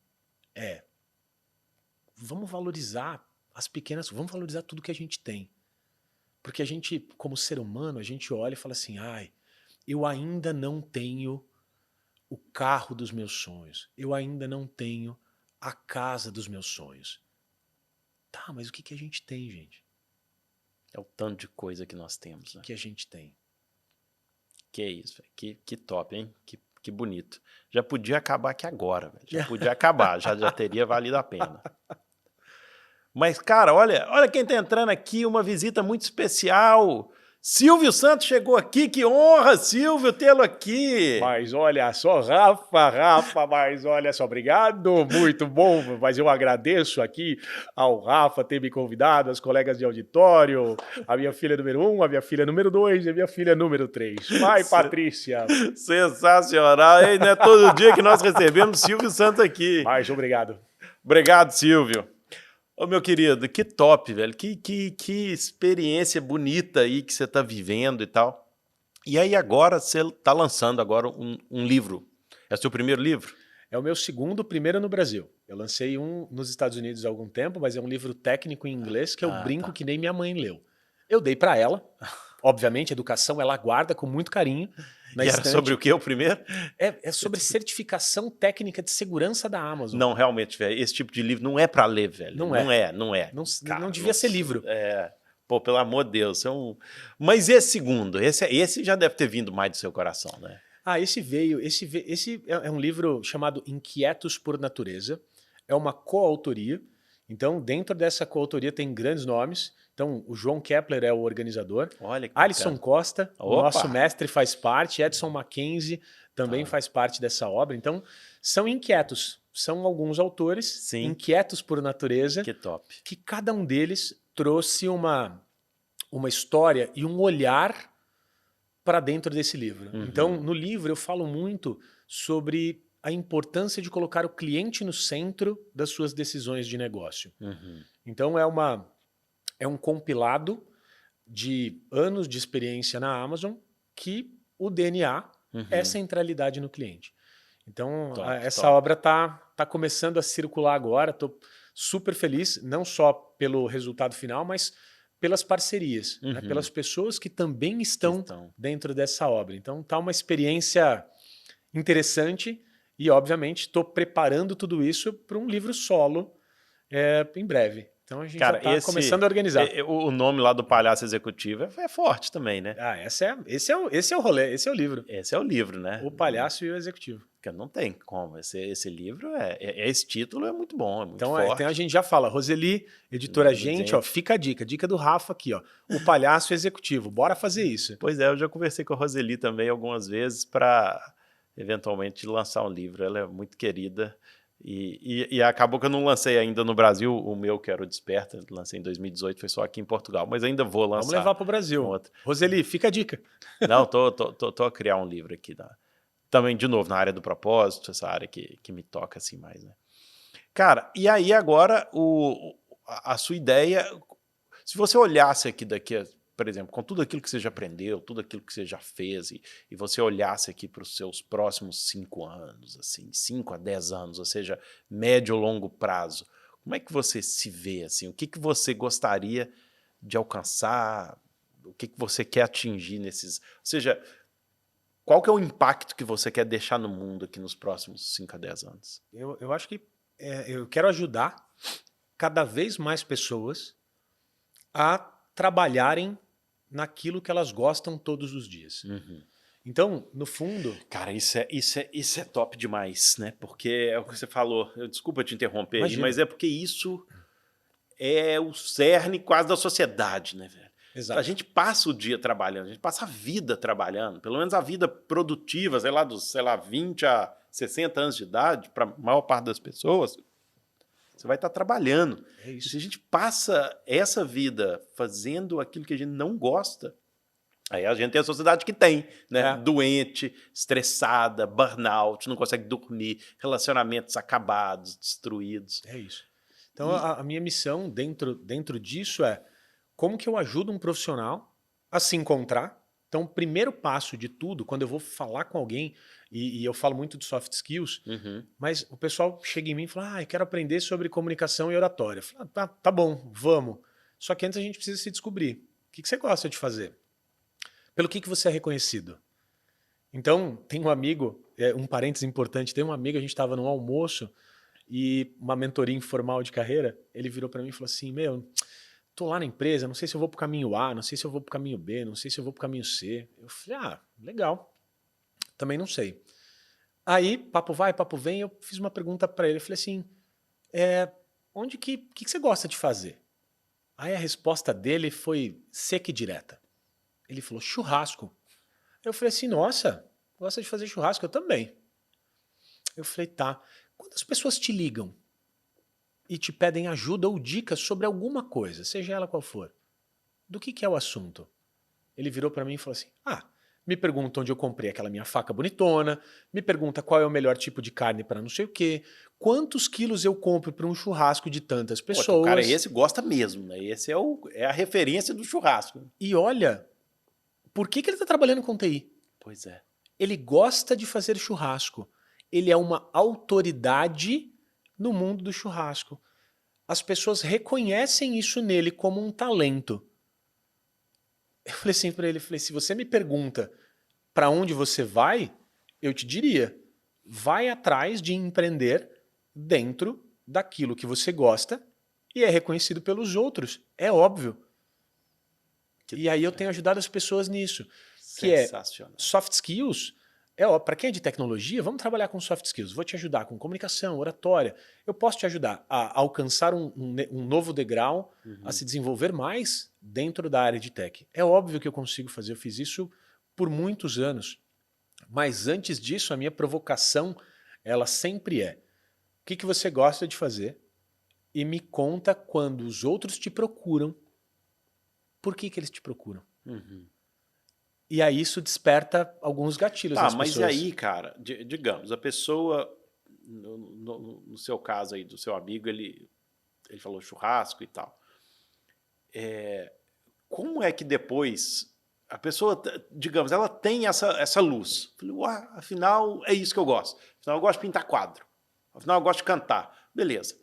vamos valorizar as pequenas, vamos valorizar tudo que a gente tem. Porque a gente, como ser humano, a gente olha e fala assim, eu ainda não tenho o carro dos meus sonhos, eu ainda não tenho a casa dos meus sonhos. Tá, mas o que a gente tem, gente? É o tanto de coisa que nós temos, né? O que a gente tem? Que isso, velho. Que top, hein? Que bonito. Já podia acabar aqui agora, velho. Já podia acabar, já teria valido a pena. Mas, cara, olha quem tá entrando aqui, uma visita muito especial. Silvio Santos chegou aqui, que honra, Silvio, tê-lo aqui. Mas olha só, Rafa, mas olha só, obrigado, muito bom, mas eu agradeço aqui ao Rafa ter me convidado, as colegas de auditório, a minha filha número 1, a minha filha número 2 e a minha filha número 3. Vai, Patrícia. Sensacional, hein? Não é todo dia que nós recebemos Silvio Santos aqui. Mas obrigado. Obrigado, Silvio. Ô, meu querido, que top, velho. Que experiência bonita aí que você tá vivendo e tal. E aí agora você tá lançando agora um livro. É o seu primeiro livro? É o meu segundo, primeiro no Brasil. Eu lancei um nos Estados Unidos há algum tempo, mas é um livro técnico em inglês que eu brinco que nem minha mãe leu. Eu dei para ela. Obviamente, educação ela guarda com muito carinho. E era sobre o que o primeiro? É sobre certificação técnica de segurança da Amazon. Não, realmente, velho. Esse tipo de livro não é para ler, velho. Não é. Cara, não devia ser livro. Pô, pelo amor de Deus. Mas esse segundo, esse já deve ter vindo mais do seu coração, né? Esse é um livro chamado Inquietos por Natureza. É uma coautoria. Então, dentro dessa coautoria tem grandes nomes. Então, o João Kepler é o organizador. Olha que Alisson bacana. Costa, Opa! o nosso mestre, faz parte. Edson Mackenzie também faz parte dessa obra. Então, são inquietos. São alguns autores inquietos por natureza. Que top. Que cada um deles trouxe uma história e um olhar para dentro desse livro. Uhum. Então, no livro eu falo muito sobre a importância de colocar o cliente no centro das suas decisões de negócio. Uhum. Então, é um compilado de anos de experiência na Amazon que o DNA é centralidade no cliente. Então, essa obra tá começando a circular agora. Estou super feliz, não só pelo resultado final, mas pelas parcerias, né? Pelas pessoas que também estão dentro dessa obra. Então, tá uma experiência interessante e, obviamente, estou preparando tudo isso para um livro solo em breve. Então a gente já está começando a organizar. O nome lá do Palhaço Executivo é forte também, né? Esse é o rolê, esse é o livro. Esse é o livro, né? O Palhaço e o Executivo. Porque não tem como. Esse livro, esse título é muito bom, é muito então, forte. Então a gente já fala, Roseli, editora Gente, ó, fica a dica do Rafa aqui, ó, o Palhaço Executivo, bora fazer isso. Pois é, eu já conversei com a Roseli também algumas vezes para eventualmente lançar um livro. Ela é muito querida E acabou que eu não lancei ainda no Brasil o meu, que era o Desperta. Lancei em 2018, foi só aqui em Portugal. Mas ainda vou lançar. Vamos levar para o Brasil. Outra. Roseli, fica a dica. Não, tô a criar um livro aqui. Também, de novo, na área do propósito, essa área que me toca assim mais, né? Cara, e aí agora a sua ideia, se você olhasse aqui daqui, por exemplo, com tudo aquilo que você já aprendeu, tudo aquilo que você já fez, e você olhasse aqui para os seus próximos 5 anos, assim, 5 a 10 anos, ou seja, médio ou longo prazo, como é que você se vê, assim? O que você gostaria de alcançar? O que você quer atingir nesses... Ou seja, qual que é o impacto que você quer deixar no mundo aqui nos próximos 5 a 10 anos? Eu acho que eu quero ajudar cada vez mais pessoas a trabalharem naquilo que elas gostam todos os dias. Uhum. Então, no fundo... Cara, isso é top demais, né? Porque é o que você falou. Desculpa te interromper, Imagina. mas é porque isso é o cerne quase da sociedade, né, velho? Exato. A gente passa o dia trabalhando, a gente passa a vida trabalhando, pelo menos a vida produtiva, sei lá, dos 20 a 60 anos de idade, para a maior parte das pessoas, você vai estar trabalhando. É isso. Se a gente passa essa vida fazendo aquilo que a gente não gosta, aí a gente tem a sociedade que tem, né? Doente, estressada, burnout, não consegue dormir, relacionamentos acabados, destruídos. É isso. Então, a minha missão dentro disso é como que eu ajudo um profissional a se encontrar. Então, o primeiro passo de tudo, quando eu vou falar com alguém, e eu falo muito de soft skills, mas o pessoal chega em mim e fala, eu quero aprender sobre comunicação e oratória. Eu falo, tá bom, vamos. Só que antes a gente precisa se descobrir. O que você gosta de fazer? Pelo que você é reconhecido? Então, tem um amigo, um parênteses importante, tem um amigo, a gente estava num almoço e uma mentoria informal de carreira, ele virou para mim e falou assim, tô lá na empresa, não sei se eu vou pro caminho A, não sei se eu vou pro caminho B, não sei se eu vou pro caminho C. Eu falei, legal. Também não sei. Aí, papo vai, papo vem, eu fiz uma pergunta para ele. Eu falei assim, o que você gosta de fazer? Aí a resposta dele foi seca e direta. Ele falou, churrasco. Eu falei assim, nossa, gosta de fazer churrasco? Eu também. Eu falei, tá. Quando as pessoas te ligam e te pedem ajuda ou dicas sobre alguma coisa, seja ela qual for, do que é o assunto? Ele virou para mim e falou assim, me pergunta onde eu comprei aquela minha faca bonitona, me pergunta qual é o melhor tipo de carne para não sei o quê, quantos quilos eu compro para um churrasco de tantas pessoas. O cara esse gosta mesmo, né? Esse é a referência do churrasco. E olha, por que ele está trabalhando com TI? Pois é. Ele gosta de fazer churrasco. Ele é uma autoridade no mundo do churrasco. As pessoas reconhecem isso nele como um talento. Eu falei assim para ele, se você me pergunta para onde você vai, eu te diria, vai atrás de empreender dentro daquilo que você gosta e é reconhecido pelos outros, é óbvio. E aí eu tenho ajudado as pessoas nisso, que é soft skills. Para quem é de tecnologia, vamos trabalhar com soft skills. Vou te ajudar com comunicação, oratória. Eu posso te ajudar a alcançar um novo degrau, a se desenvolver mais dentro da área de tech. É óbvio que eu consigo fazer, eu fiz isso por muitos anos. Mas antes disso, a minha provocação, ela sempre é, o que você gosta de fazer? E me conta quando os outros te procuram, por que eles te procuram? E aí isso desperta alguns gatilhos nas pessoas. Mas e aí, cara, digamos, a pessoa, no seu caso aí, do seu amigo, ele falou churrasco e tal. Como é que depois a pessoa, digamos, ela tem essa luz? Falei, afinal é isso que eu gosto. Afinal eu gosto de pintar quadro. Afinal eu gosto de cantar. Beleza.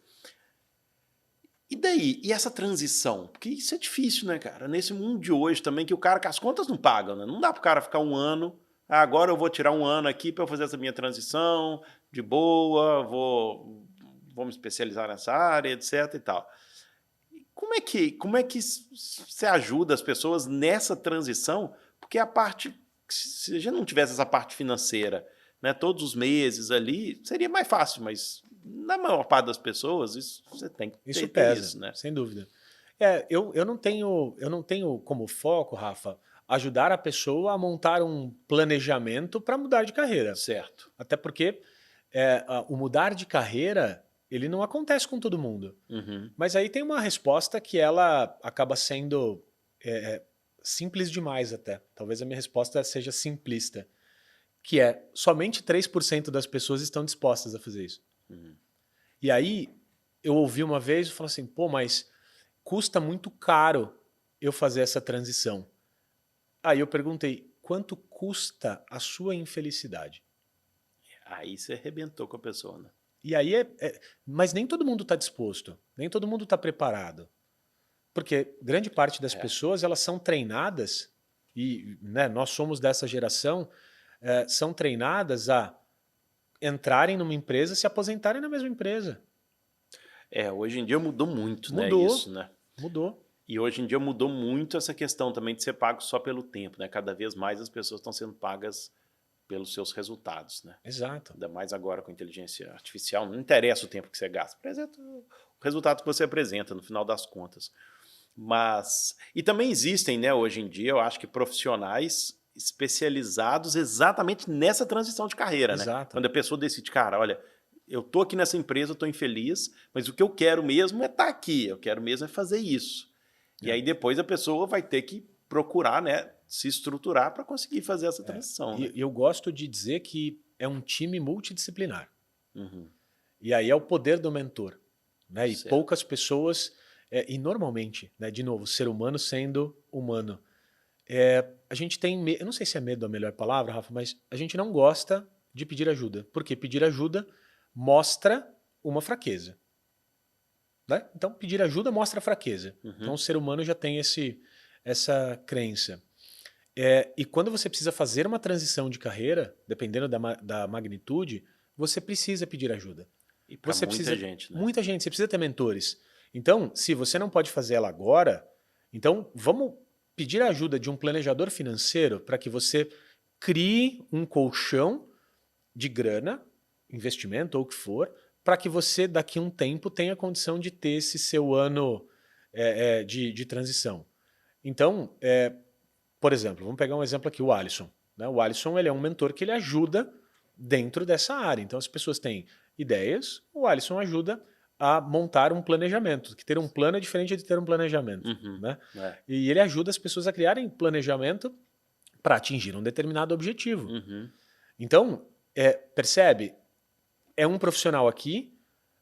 E daí? E essa transição? Porque isso é difícil, né, cara? Nesse mundo de hoje também, que o cara, que as contas não pagam, né? Não dá pro cara ficar um ano, agora eu vou tirar um ano aqui para eu fazer essa minha transição, de boa, vou me especializar nessa área, etc e tal. Como é que você ajuda as pessoas nessa transição? Porque a parte, se a gente não tivesse essa parte financeira, né, todos os meses ali, seria mais fácil, mas na maior parte das pessoas, isso você tem que ter. Isso pesa, isso, né? Sem dúvida. Eu não tenho como foco, Rafa, ajudar a pessoa a montar um planejamento para mudar de carreira. Certo. Até porque o mudar de carreira, ele não acontece com todo mundo. Uhum. Mas aí tem uma resposta que ela acaba sendo simples demais até. Talvez a minha resposta seja simplista. Que é, somente 3% das pessoas estão dispostas a fazer isso. Uhum. E aí, eu ouvi uma vez e falei assim, pô, mas custa muito caro eu fazer essa transição. Aí eu perguntei, quanto custa a sua infelicidade? Aí você arrebentou com a pessoa, né? E aí mas nem todo mundo está disposto, nem todo mundo está preparado. Porque grande parte das pessoas, elas são treinadas, e né, nós somos dessa geração, são treinadas a entrarem numa empresa, se aposentarem na mesma empresa. Hoje em dia mudou muito, né? Mudou, Isso, né? mudou. E hoje em dia mudou muito essa questão também de ser pago só pelo tempo, né? Cada vez mais as pessoas estão sendo pagas pelos seus resultados, né? Exato. Ainda mais agora com a inteligência artificial, não interessa o tempo que você gasta, apresenta o resultado que você apresenta no final das contas. Mas, e também existem, né, hoje em dia, eu acho que profissionais especializados exatamente nessa transição de carreira, né? Exato. Quando a pessoa decide, cara, olha, eu tô aqui nessa empresa, eu tô infeliz, mas o que eu quero mesmo é estar aqui, eu quero mesmo é fazer isso. E aí depois a pessoa vai ter que procurar, né, se estruturar para conseguir fazer essa transição. Né? E eu gosto de dizer que é um time multidisciplinar. Uhum. E aí é o poder do mentor. Né? E Certo. poucas pessoas, e normalmente, né, de novo, ser humano sendo humano, a gente tem eu não sei se é medo a melhor palavra, Rafa, mas a gente não gosta de pedir ajuda. Porque pedir ajuda mostra uma fraqueza. Né? Então, pedir ajuda mostra fraqueza. Uhum. Então, o ser humano já tem essa crença. E quando você precisa fazer uma transição de carreira, dependendo da magnitude, você precisa pedir ajuda. E para muita precisa, gente, né? Muita gente, você precisa ter mentores. Então, se você não pode fazer ela agora, então vamos pedir a ajuda de um planejador financeiro para que você crie um colchão de grana, investimento ou o que for, para que você daqui a um tempo tenha condição de ter esse seu ano de transição. Então, por exemplo, vamos pegar um exemplo aqui, o Alisson. Né? O Alisson ele é um mentor que ele ajuda dentro dessa área. Então, as pessoas têm ideias, o Alisson ajuda a montar um planejamento, que ter um plano é diferente de ter um planejamento. Uhum. Né? E ele ajuda as pessoas a criarem planejamento para atingir um determinado objetivo. Uhum. Então, percebe? É um profissional aqui,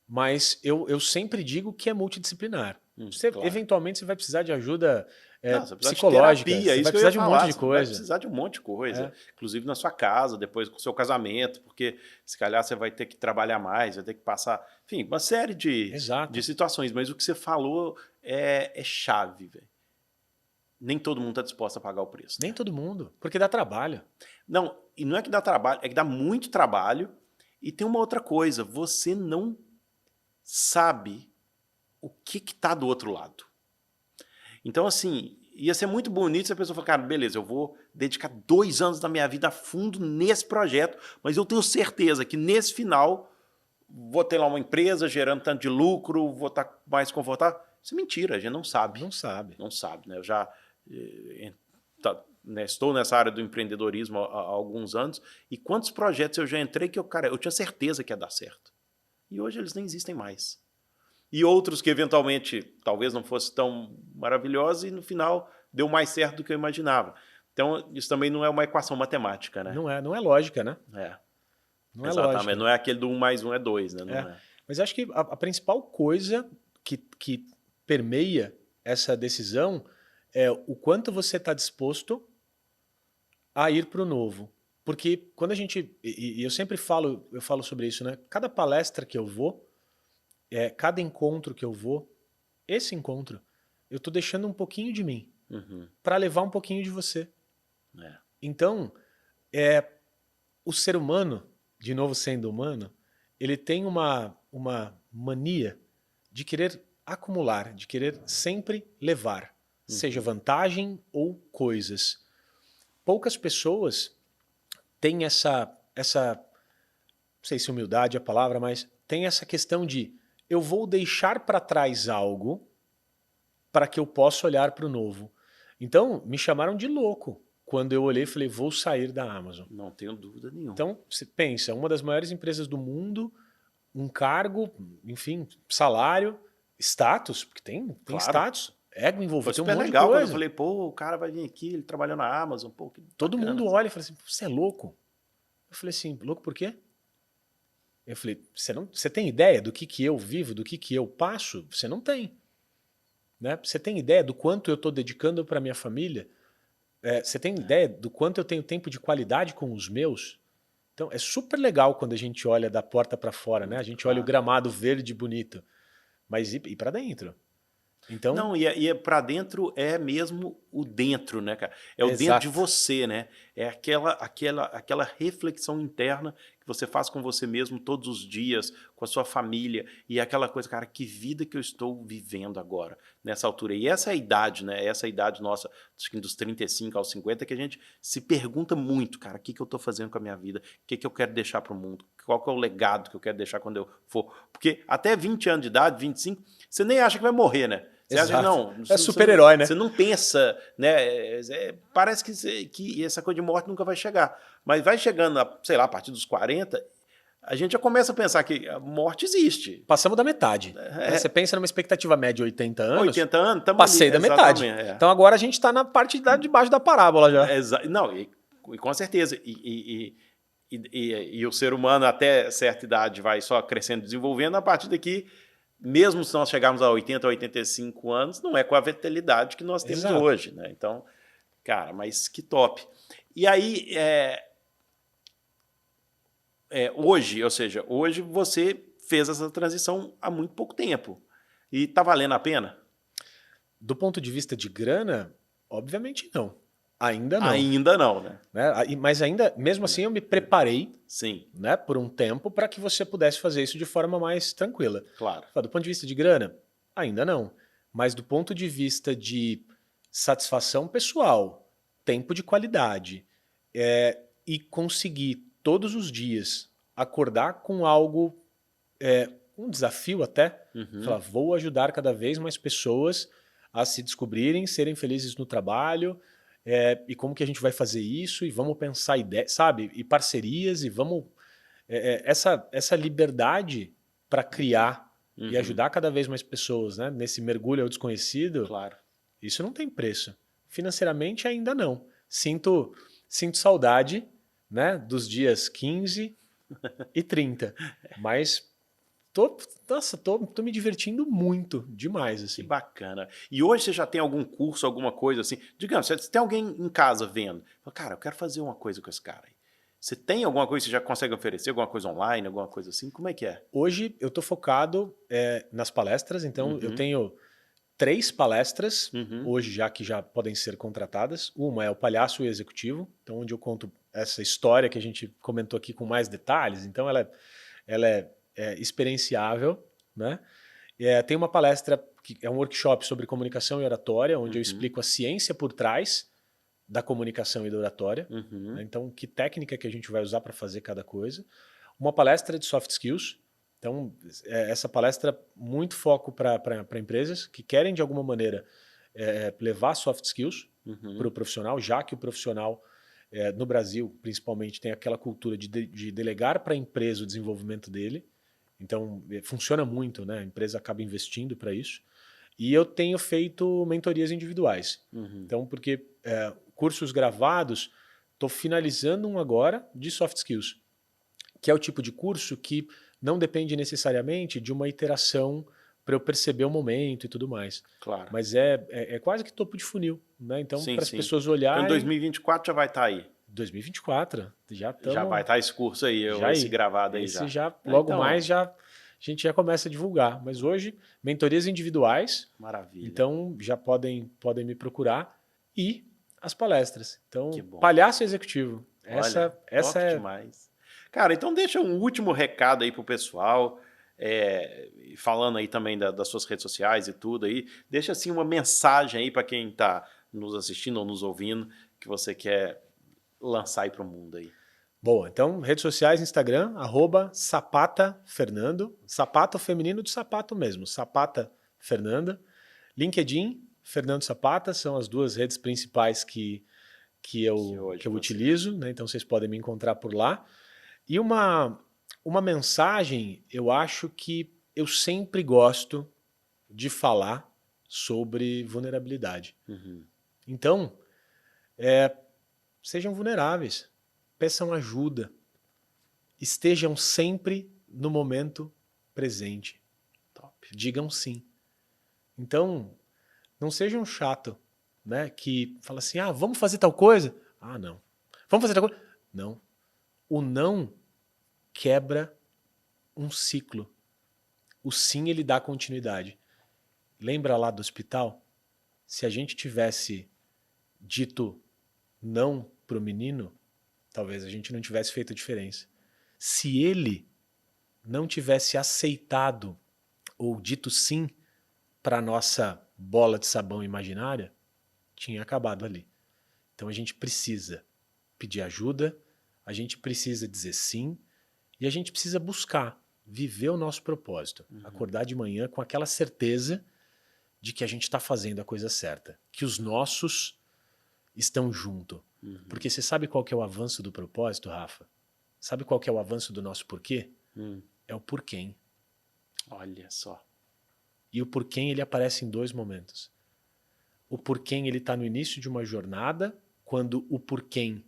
mas eu sempre digo que é multidisciplinar. Claro. Eventualmente você vai precisar de ajuda você psicológica, terapia, você isso vai que eu ia precisar de um falar, monte de você coisa. vai precisar de um monte de coisa, inclusive na sua casa, depois com o seu casamento, porque se calhar você vai ter que trabalhar mais, vai ter que passar, enfim, uma série de situações, mas o que você falou é chave, velho. Nem todo mundo está disposto a pagar o preço. Nem todo mundo, porque dá trabalho. Não, e não é que dá trabalho, é que dá muito trabalho. E tem uma outra coisa, você não sabe o que está do outro lado. Então, assim, ia ser muito bonito se a pessoa falar, cara, beleza, eu vou dedicar 2 anos da minha vida a fundo nesse projeto, mas eu tenho certeza que nesse final vou ter lá uma empresa gerando tanto de lucro, vou estar mais confortável. Isso é mentira, a gente não sabe. Não sabe. Não sabe, né? Eu já estou nessa área do empreendedorismo há alguns anos, e quantos projetos eu já entrei que eu tinha certeza que ia dar certo. E hoje eles nem existem mais. E outros que eventualmente talvez não fossem tão maravilhosos e no final deu mais certo do que eu imaginava. Então isso também não é uma equação matemática, né? Não é lógica, né? Não é exatamente, lógica. Não é aquele do 1 mais 1 é 2, né? Não é. Mas acho que a principal coisa que permeia essa decisão é o quanto você está disposto a ir para o novo. Porque quando a gente... E eu sempre falo sobre isso, né? Cada palestra que eu vou, cada encontro que eu vou, esse encontro, eu estou deixando um pouquinho de mim para levar um pouquinho de você. Então, o ser humano, de novo sendo humano, ele tem uma mania de querer acumular, de querer sempre levar, seja vantagem ou coisas. Poucas pessoas têm essa, não sei se humildade é a palavra, mas tem essa questão de eu vou deixar para trás algo para que eu possa olhar para o novo. Então, me chamaram de louco quando eu olhei e falei, vou sair da Amazon. Não tenho dúvida nenhuma. Então, você pensa, uma das maiores empresas do mundo, um cargo, enfim, salário, status, porque tem Claro. status, ego Foi envolvido, tem um super monte legal de quando coisa. eu falei, pô, o cara vai vir aqui, ele trabalhou na Amazon, pô, que Todo bacana. mundo olha e fala assim, você é louco? Eu falei assim, louco por quê? Eu falei, você tem ideia do que eu vivo, do que eu passo? Você não tem. Né? Você tem ideia do quanto eu estou dedicando para minha família? Você tem ideia do quanto eu tenho tempo de qualidade com os meus? Então, é super legal quando a gente olha da porta para fora, né? A gente olha o gramado verde bonito, mas e para dentro? Então, Não, e para dentro é mesmo o dentro, né, cara? É o dentro Exato. de você, né? É aquela reflexão interna que você faz com você mesmo todos os dias, com a sua família, e é aquela coisa, cara, que vida que eu estou vivendo agora, nessa altura. E essa é a idade, né? Essa é a idade nossa, acho que dos 35 aos 50, que a gente se pergunta muito, cara, o que eu estou fazendo com a minha vida? O que eu quero deixar para o mundo? Qual que é o legado que eu quero deixar quando eu for? Porque até 20 anos de idade, 25, você nem acha que vai morrer, né? Você acha que não? É super-herói, né? Você não pensa, né? Parece que essa coisa de morte nunca vai chegar. Mas vai chegando, sei lá, a partir dos 40, a gente já começa a pensar que a morte existe. Passamos da metade. Você pensa numa expectativa média de 80 anos, 80 anos, estamos passei da metade. Então agora a gente está na parte de baixo da parábola já. Não, e com certeza. E o ser humano até certa idade vai só crescendo e desenvolvendo, a partir daqui, mesmo se nós chegarmos a 80, 85 anos, não é com a vitalidade que nós temos Exato. hoje, né? Então, cara, mas que top. E aí, hoje, ou seja, hoje você fez essa transição há muito pouco tempo. E tá valendo a pena? Do ponto de vista de grana, obviamente não. Ainda não. Ainda não, né? Mas ainda, mesmo assim, eu me preparei, Sim, né, por um tempo para que você pudesse fazer isso de forma mais tranquila. claro. Do ponto de vista de grana, ainda não. Mas do ponto de vista de satisfação pessoal, tempo de qualidade, e conseguir todos os dias acordar com algo, um desafio até, falar, vou ajudar cada vez mais pessoas a se descobrirem, serem felizes no trabalho, e como que a gente vai fazer isso, e vamos pensar ideias, sabe? E parcerias, e vamos... essa liberdade para criar e ajudar cada vez mais pessoas, né? Nesse mergulho ao desconhecido, Claro. isso não tem preço. Financeiramente ainda não. Sinto saudade, né, dos dias 15 e 30, mas tô me divertindo muito, demais, assim. Que bacana. E hoje você já tem algum curso, alguma coisa assim? Digamos, se tem alguém em casa vendo, fala, cara, eu quero fazer uma coisa com esse cara aí. Você tem alguma coisa que você já consegue oferecer? Alguma coisa online, alguma coisa assim? Como é que é? Hoje eu estou focado nas palestras, então eu tenho 3 palestras hoje já que já podem ser contratadas. Uma é o Palhaço e Executivo, então onde eu conto essa história que a gente comentou aqui com mais detalhes. Então ela é experienciável, né? Tem uma palestra que é um workshop sobre comunicação e oratória, onde eu explico a ciência por trás da comunicação e da oratória. Né? Então, que técnica que a gente vai usar para fazer cada coisa. Uma palestra de soft skills. Então, essa palestra, muito foco para empresas que querem, de alguma maneira, levar soft skills para o profissional, já que o profissional, no Brasil, principalmente, tem aquela cultura de delegar para a empresa o desenvolvimento dele. Então, funciona muito, né? A empresa acaba investindo para isso. E eu tenho feito mentorias individuais. Então, porque cursos gravados, estou finalizando um agora de soft skills, que é o tipo de curso que não depende necessariamente de uma iteração para eu perceber o momento e tudo mais. Claro. Mas é quase que topo de funil, né? Então, para as pessoas olharem... Então, em 2024 já vai estar aí. 2024, já estamos... Já vai estar esse curso aí, esse gravado aí esse já. Logo então, mais, a gente já começa a divulgar. Mas hoje, mentorias individuais. Maravilha. Então, já podem me procurar. E as palestras. Então, Palhaço Executivo. Essa é demais. Cara, então deixa um último recado aí pro pessoal, falando aí também das suas redes sociais e tudo aí. Deixa assim uma mensagem aí para quem está nos assistindo ou nos ouvindo, que você quer lançar aí pro mundo aí. Boa, então redes sociais, Instagram, @SapataFernando, sapato feminino de sapato mesmo, Sapata Fernanda. LinkedIn, Fernando Sapata, são as 2 redes principais que que eu utilizo, né? Então vocês podem me encontrar por lá. E uma mensagem, eu acho que eu sempre gosto de falar sobre vulnerabilidade. Então, sejam vulneráveis, peçam ajuda, estejam sempre no momento presente. Top. Digam sim. Então, não sejam chato, né? Que fala assim, vamos fazer tal coisa? Não. Vamos fazer tal coisa? Não. O não quebra um ciclo. O sim, ele dá continuidade. Lembra lá do hospital? Se a gente tivesse dito não pro menino, talvez a gente não tivesse feito a diferença. Se ele não tivesse aceitado ou dito sim para nossa bola de sabão imaginária, tinha acabado ali. Então a gente precisa pedir ajuda, a gente precisa dizer sim e a gente precisa buscar viver o nosso propósito. Acordar de manhã com aquela certeza de que a gente está fazendo a coisa certa, que os nossos estão junto. Porque você sabe qual que é o avanço do propósito, Rafa? Sabe qual que é o avanço do nosso porquê? É o porquê. Olha só. E o porquê ele aparece em 2 momentos. O porquê ele está no início de uma jornada, quando o porquê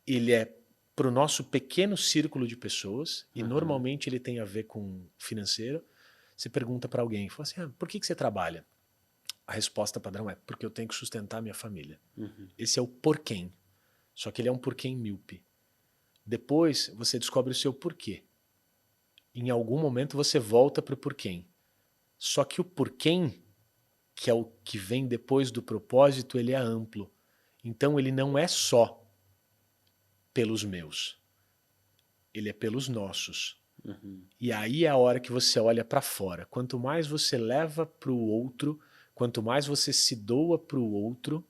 ele é para o nosso pequeno círculo de pessoas, e normalmente ele tem a ver com financeiro. Você pergunta para alguém, fala assim, por que você trabalha? A resposta padrão é, porque eu tenho que sustentar minha família. Esse é o porquê. Só que ele é um porquê míope. Depois você descobre o seu porquê. Em algum momento você volta para o porquê. Só que o porquê, que é o que vem depois do propósito, ele é amplo. Então ele não é só pelos meus. Ele é pelos nossos. E aí é a hora que você olha para fora. Quanto mais você leva para o outro, quanto mais você se doa para o outro,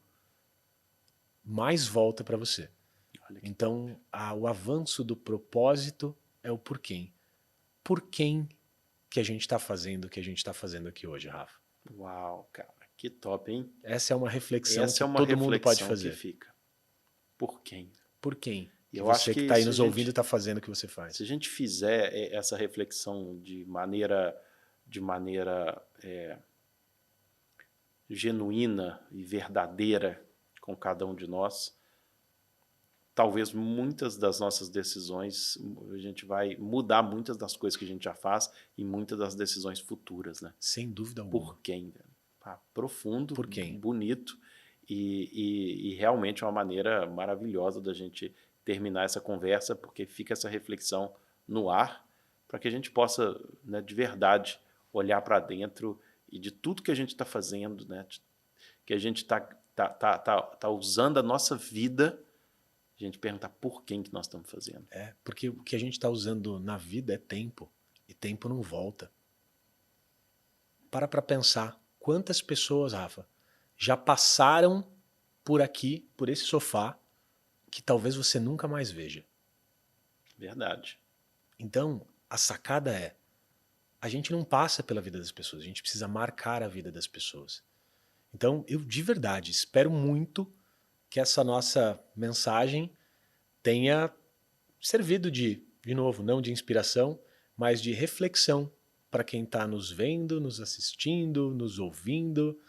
mais volta para você. Então, o avanço do propósito é o porquê. Por quem que a gente está fazendo o que a gente está fazendo aqui hoje, Rafa? Uau, cara, que top, hein? Essa é uma reflexão Essa que é uma todo mundo pode reflexão fazer. que fica. Por quem? Por quem? E Eu você acho que que está aí se nos a gente- ouvindo está fazendo o que você faz. Se a gente fizer essa reflexão de maneira genuína e verdadeira com cada um de nós, talvez muitas das nossas decisões, a gente vai mudar muitas das coisas que a gente já faz e muitas das decisões futuras, né? Sem dúvida alguma. Por quem? Profundo, Por quem? bonito e realmente uma maneira maravilhosa da gente terminar essa conversa, porque fica essa reflexão no ar para que a gente possa, né, de verdade, olhar para dentro e de tudo que a gente está fazendo, né, que a gente tá usando a nossa vida, a gente perguntar por quem que nós estamos fazendo. Porque o que a gente está usando na vida é tempo. E tempo não volta. Para pensar. Quantas pessoas, Rafa, já passaram por aqui, por esse sofá, que talvez você nunca mais veja. Verdade. Então, a sacada é, a gente não passa pela vida das pessoas, a gente precisa marcar a vida das pessoas. Então, eu de verdade espero muito que essa nossa mensagem tenha servido de novo, não de inspiração, mas de reflexão para quem está nos vendo, nos assistindo, nos ouvindo.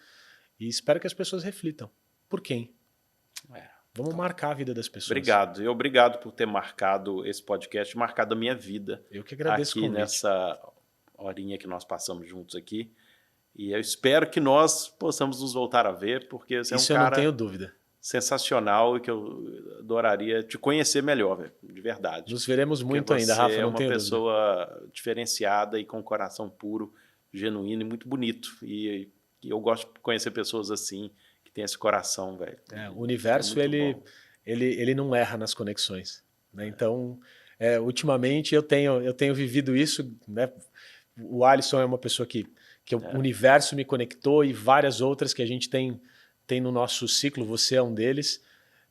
E espero que as pessoas reflitam. Por quem? Vamos marcar a vida das pessoas. Obrigado. E obrigado por ter marcado esse podcast, marcado a minha vida. Eu que agradeço aqui o convite. Nessa horinha que nós passamos juntos aqui. E eu espero que nós possamos nos voltar a ver, porque você Isso é um eu cara não tenho dúvida. sensacional e que eu adoraria te conhecer melhor, velho, de verdade. Nos veremos muito ainda, você Rafa, é não uma tenho dúvida. pessoa diferenciada e com um coração puro, genuíno e muito bonito. E eu gosto de conhecer pessoas assim, que tem esse coração, velho. O universo, ele não erra nas conexões. Né? Então, ultimamente eu tenho vivido isso. Né? O Alisson é uma pessoa que o universo me conectou e várias outras que a gente tem no nosso ciclo, você é um deles.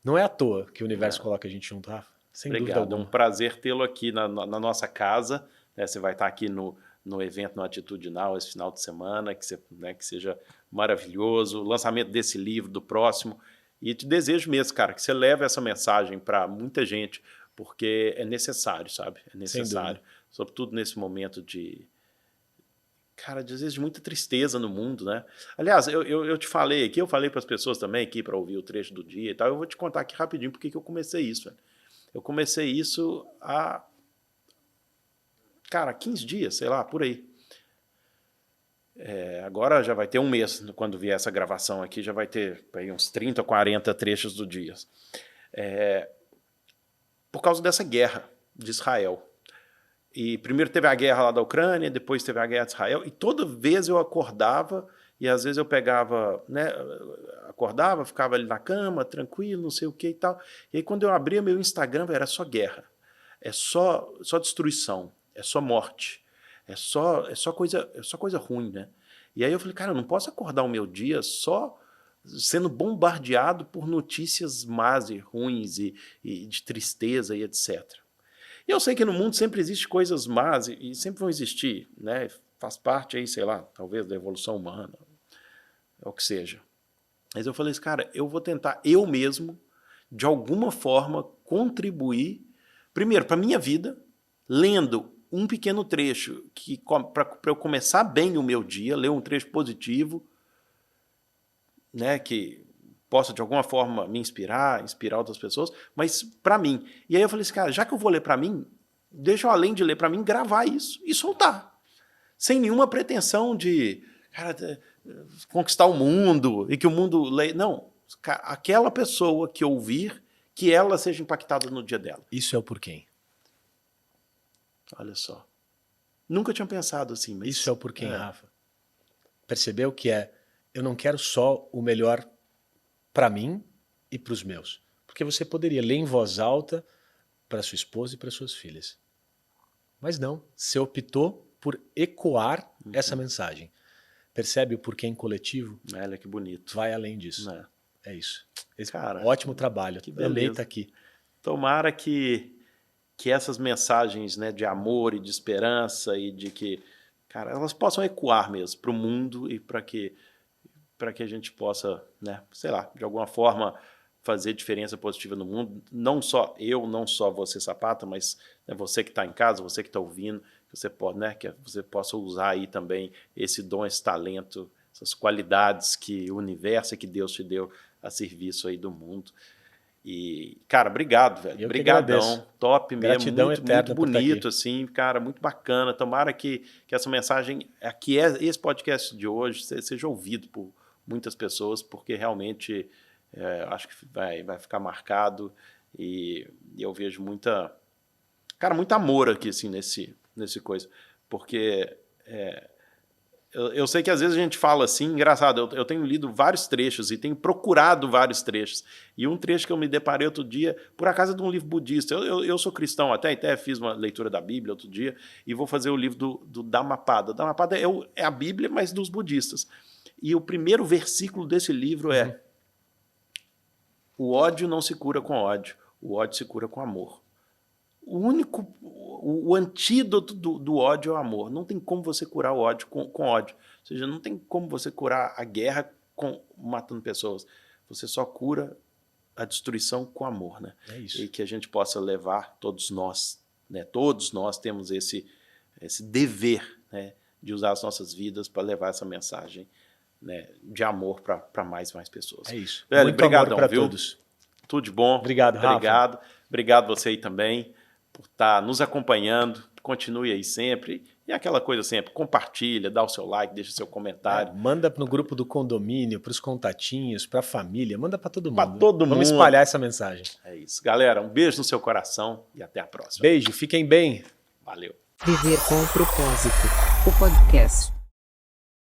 Não é à toa que o universo coloca a gente junto, Rafa. Sem dúvida alguma. É um prazer tê-lo aqui na nossa casa. Né? Você vai estar aqui no evento no Atitudinal esse final de semana, que seja maravilhoso. O lançamento desse livro, do próximo. E te desejo mesmo, cara, que você leve essa mensagem para muita gente, porque é necessário, sabe? É necessário. Sobretudo nesse momento de... Cara, às vezes de muita tristeza no mundo, né? Aliás, eu te falei aqui, eu falei para as pessoas também aqui para ouvir o trecho do dia e tal, eu vou te contar aqui rapidinho porque que eu comecei isso, velho. Eu comecei isso há, cara, 15 dias, sei lá, por aí. Agora já vai ter um mês, quando vier essa gravação aqui, já vai ter aí, uns 30, 40 trechos do dia. Por causa dessa guerra de Israel. E primeiro teve a guerra lá da Ucrânia, depois teve a guerra de Israel, e toda vez eu acordava, e às vezes eu pegava, né, acordava, ficava ali na cama, tranquilo, não sei o que e tal. E aí quando eu abria meu Instagram, era só guerra, é só destruição, é só morte, é só coisa ruim, né? E aí eu falei, cara, eu não posso acordar o meu dia só sendo bombardeado por notícias más e ruins e de tristeza e etc. E eu sei que no mundo sempre existe coisas más e sempre vão existir, né? Faz parte aí, sei lá, talvez da evolução humana, ou o que seja. Mas eu falei assim, cara, eu vou tentar eu mesmo, de alguma forma, contribuir, primeiro, para a minha vida, lendo um pequeno trecho para eu começar bem o meu dia, ler um trecho positivo, né, que possa de alguma forma me inspirar outras pessoas, mas para mim. E aí eu falei assim, cara, já que eu vou ler para mim, deixa eu, além de ler para mim, gravar isso e soltar. Sem nenhuma pretensão de, cara, conquistar o mundo e que o mundo leia. Não, aquela pessoa que ouvir, que ela seja impactada no dia dela. Isso é o por quem? Olha só. Nunca tinha pensado assim. Mas isso é o por quem, Rafa. Percebeu que eu não quero só o melhor para mim e para os meus. Porque você poderia ler em voz alta para sua esposa e para suas filhas. Mas não, você optou por ecoar essa mensagem. Percebe o porquê em coletivo? Olha que bonito. Vai além disso. É isso. Cara, ótimo trabalho. Amei estar aqui. Tomara que essas mensagens, né, de amor e de esperança e de que, cara, elas possam ecoar mesmo para o mundo e para que a gente possa, né, sei lá, de alguma forma fazer diferença positiva no mundo. Não só eu, não só você, Sapata, mas, né, você que está em casa, você que está ouvindo, que você pode, né, que você possa usar aí também esse dom, esse talento, essas qualidades que o universo e que Deus te deu a serviço aí do mundo. E, cara, obrigado, velho. Obrigadão. Top mesmo. Gratidão eterna, muito bonito, assim, cara, muito bacana. Tomara que essa mensagem, esse podcast de hoje, seja ouvido por muitas pessoas, porque realmente acho que vai ficar marcado e eu vejo muito amor aqui, assim, nesse coisa. Porque eu sei que às vezes a gente fala assim, engraçado, eu tenho lido vários trechos e tenho procurado vários trechos. E um trecho que eu me deparei outro dia, por acaso é de um livro budista. Eu sou cristão até fiz uma leitura da Bíblia outro dia e vou fazer o livro do Dhammapada. Dhammapada é a Bíblia, mas dos budistas. E o primeiro versículo desse livro é: o ódio não se cura com ódio, o ódio se cura com amor. O antídoto do ódio é o amor. Não tem como você curar o ódio com ódio. Ou seja, não tem como você curar a guerra matando pessoas. Você só cura a destruição com amor, né? É isso. E que a gente possa levar, todos nós, né? Todos nós temos esse dever, né, de usar as nossas vidas para levar essa mensagem, né, de amor para mais pessoas. É isso. Velho, muito brigadão, amor para viu? todos. Tudo de bom. Obrigado, Rafa. Obrigado você aí também por estar nos acompanhando. Continue aí sempre. E aquela coisa sempre, compartilha, dá o seu like, deixa seu comentário. Manda no grupo do condomínio, para os contatinhos, para a família, manda para todo mundo. Para todo mundo. Vamos espalhar essa mensagem. É isso. Galera, um beijo no seu coração e até a próxima. Beijo, fiquem bem. Valeu. Viver com propósito. O podcast.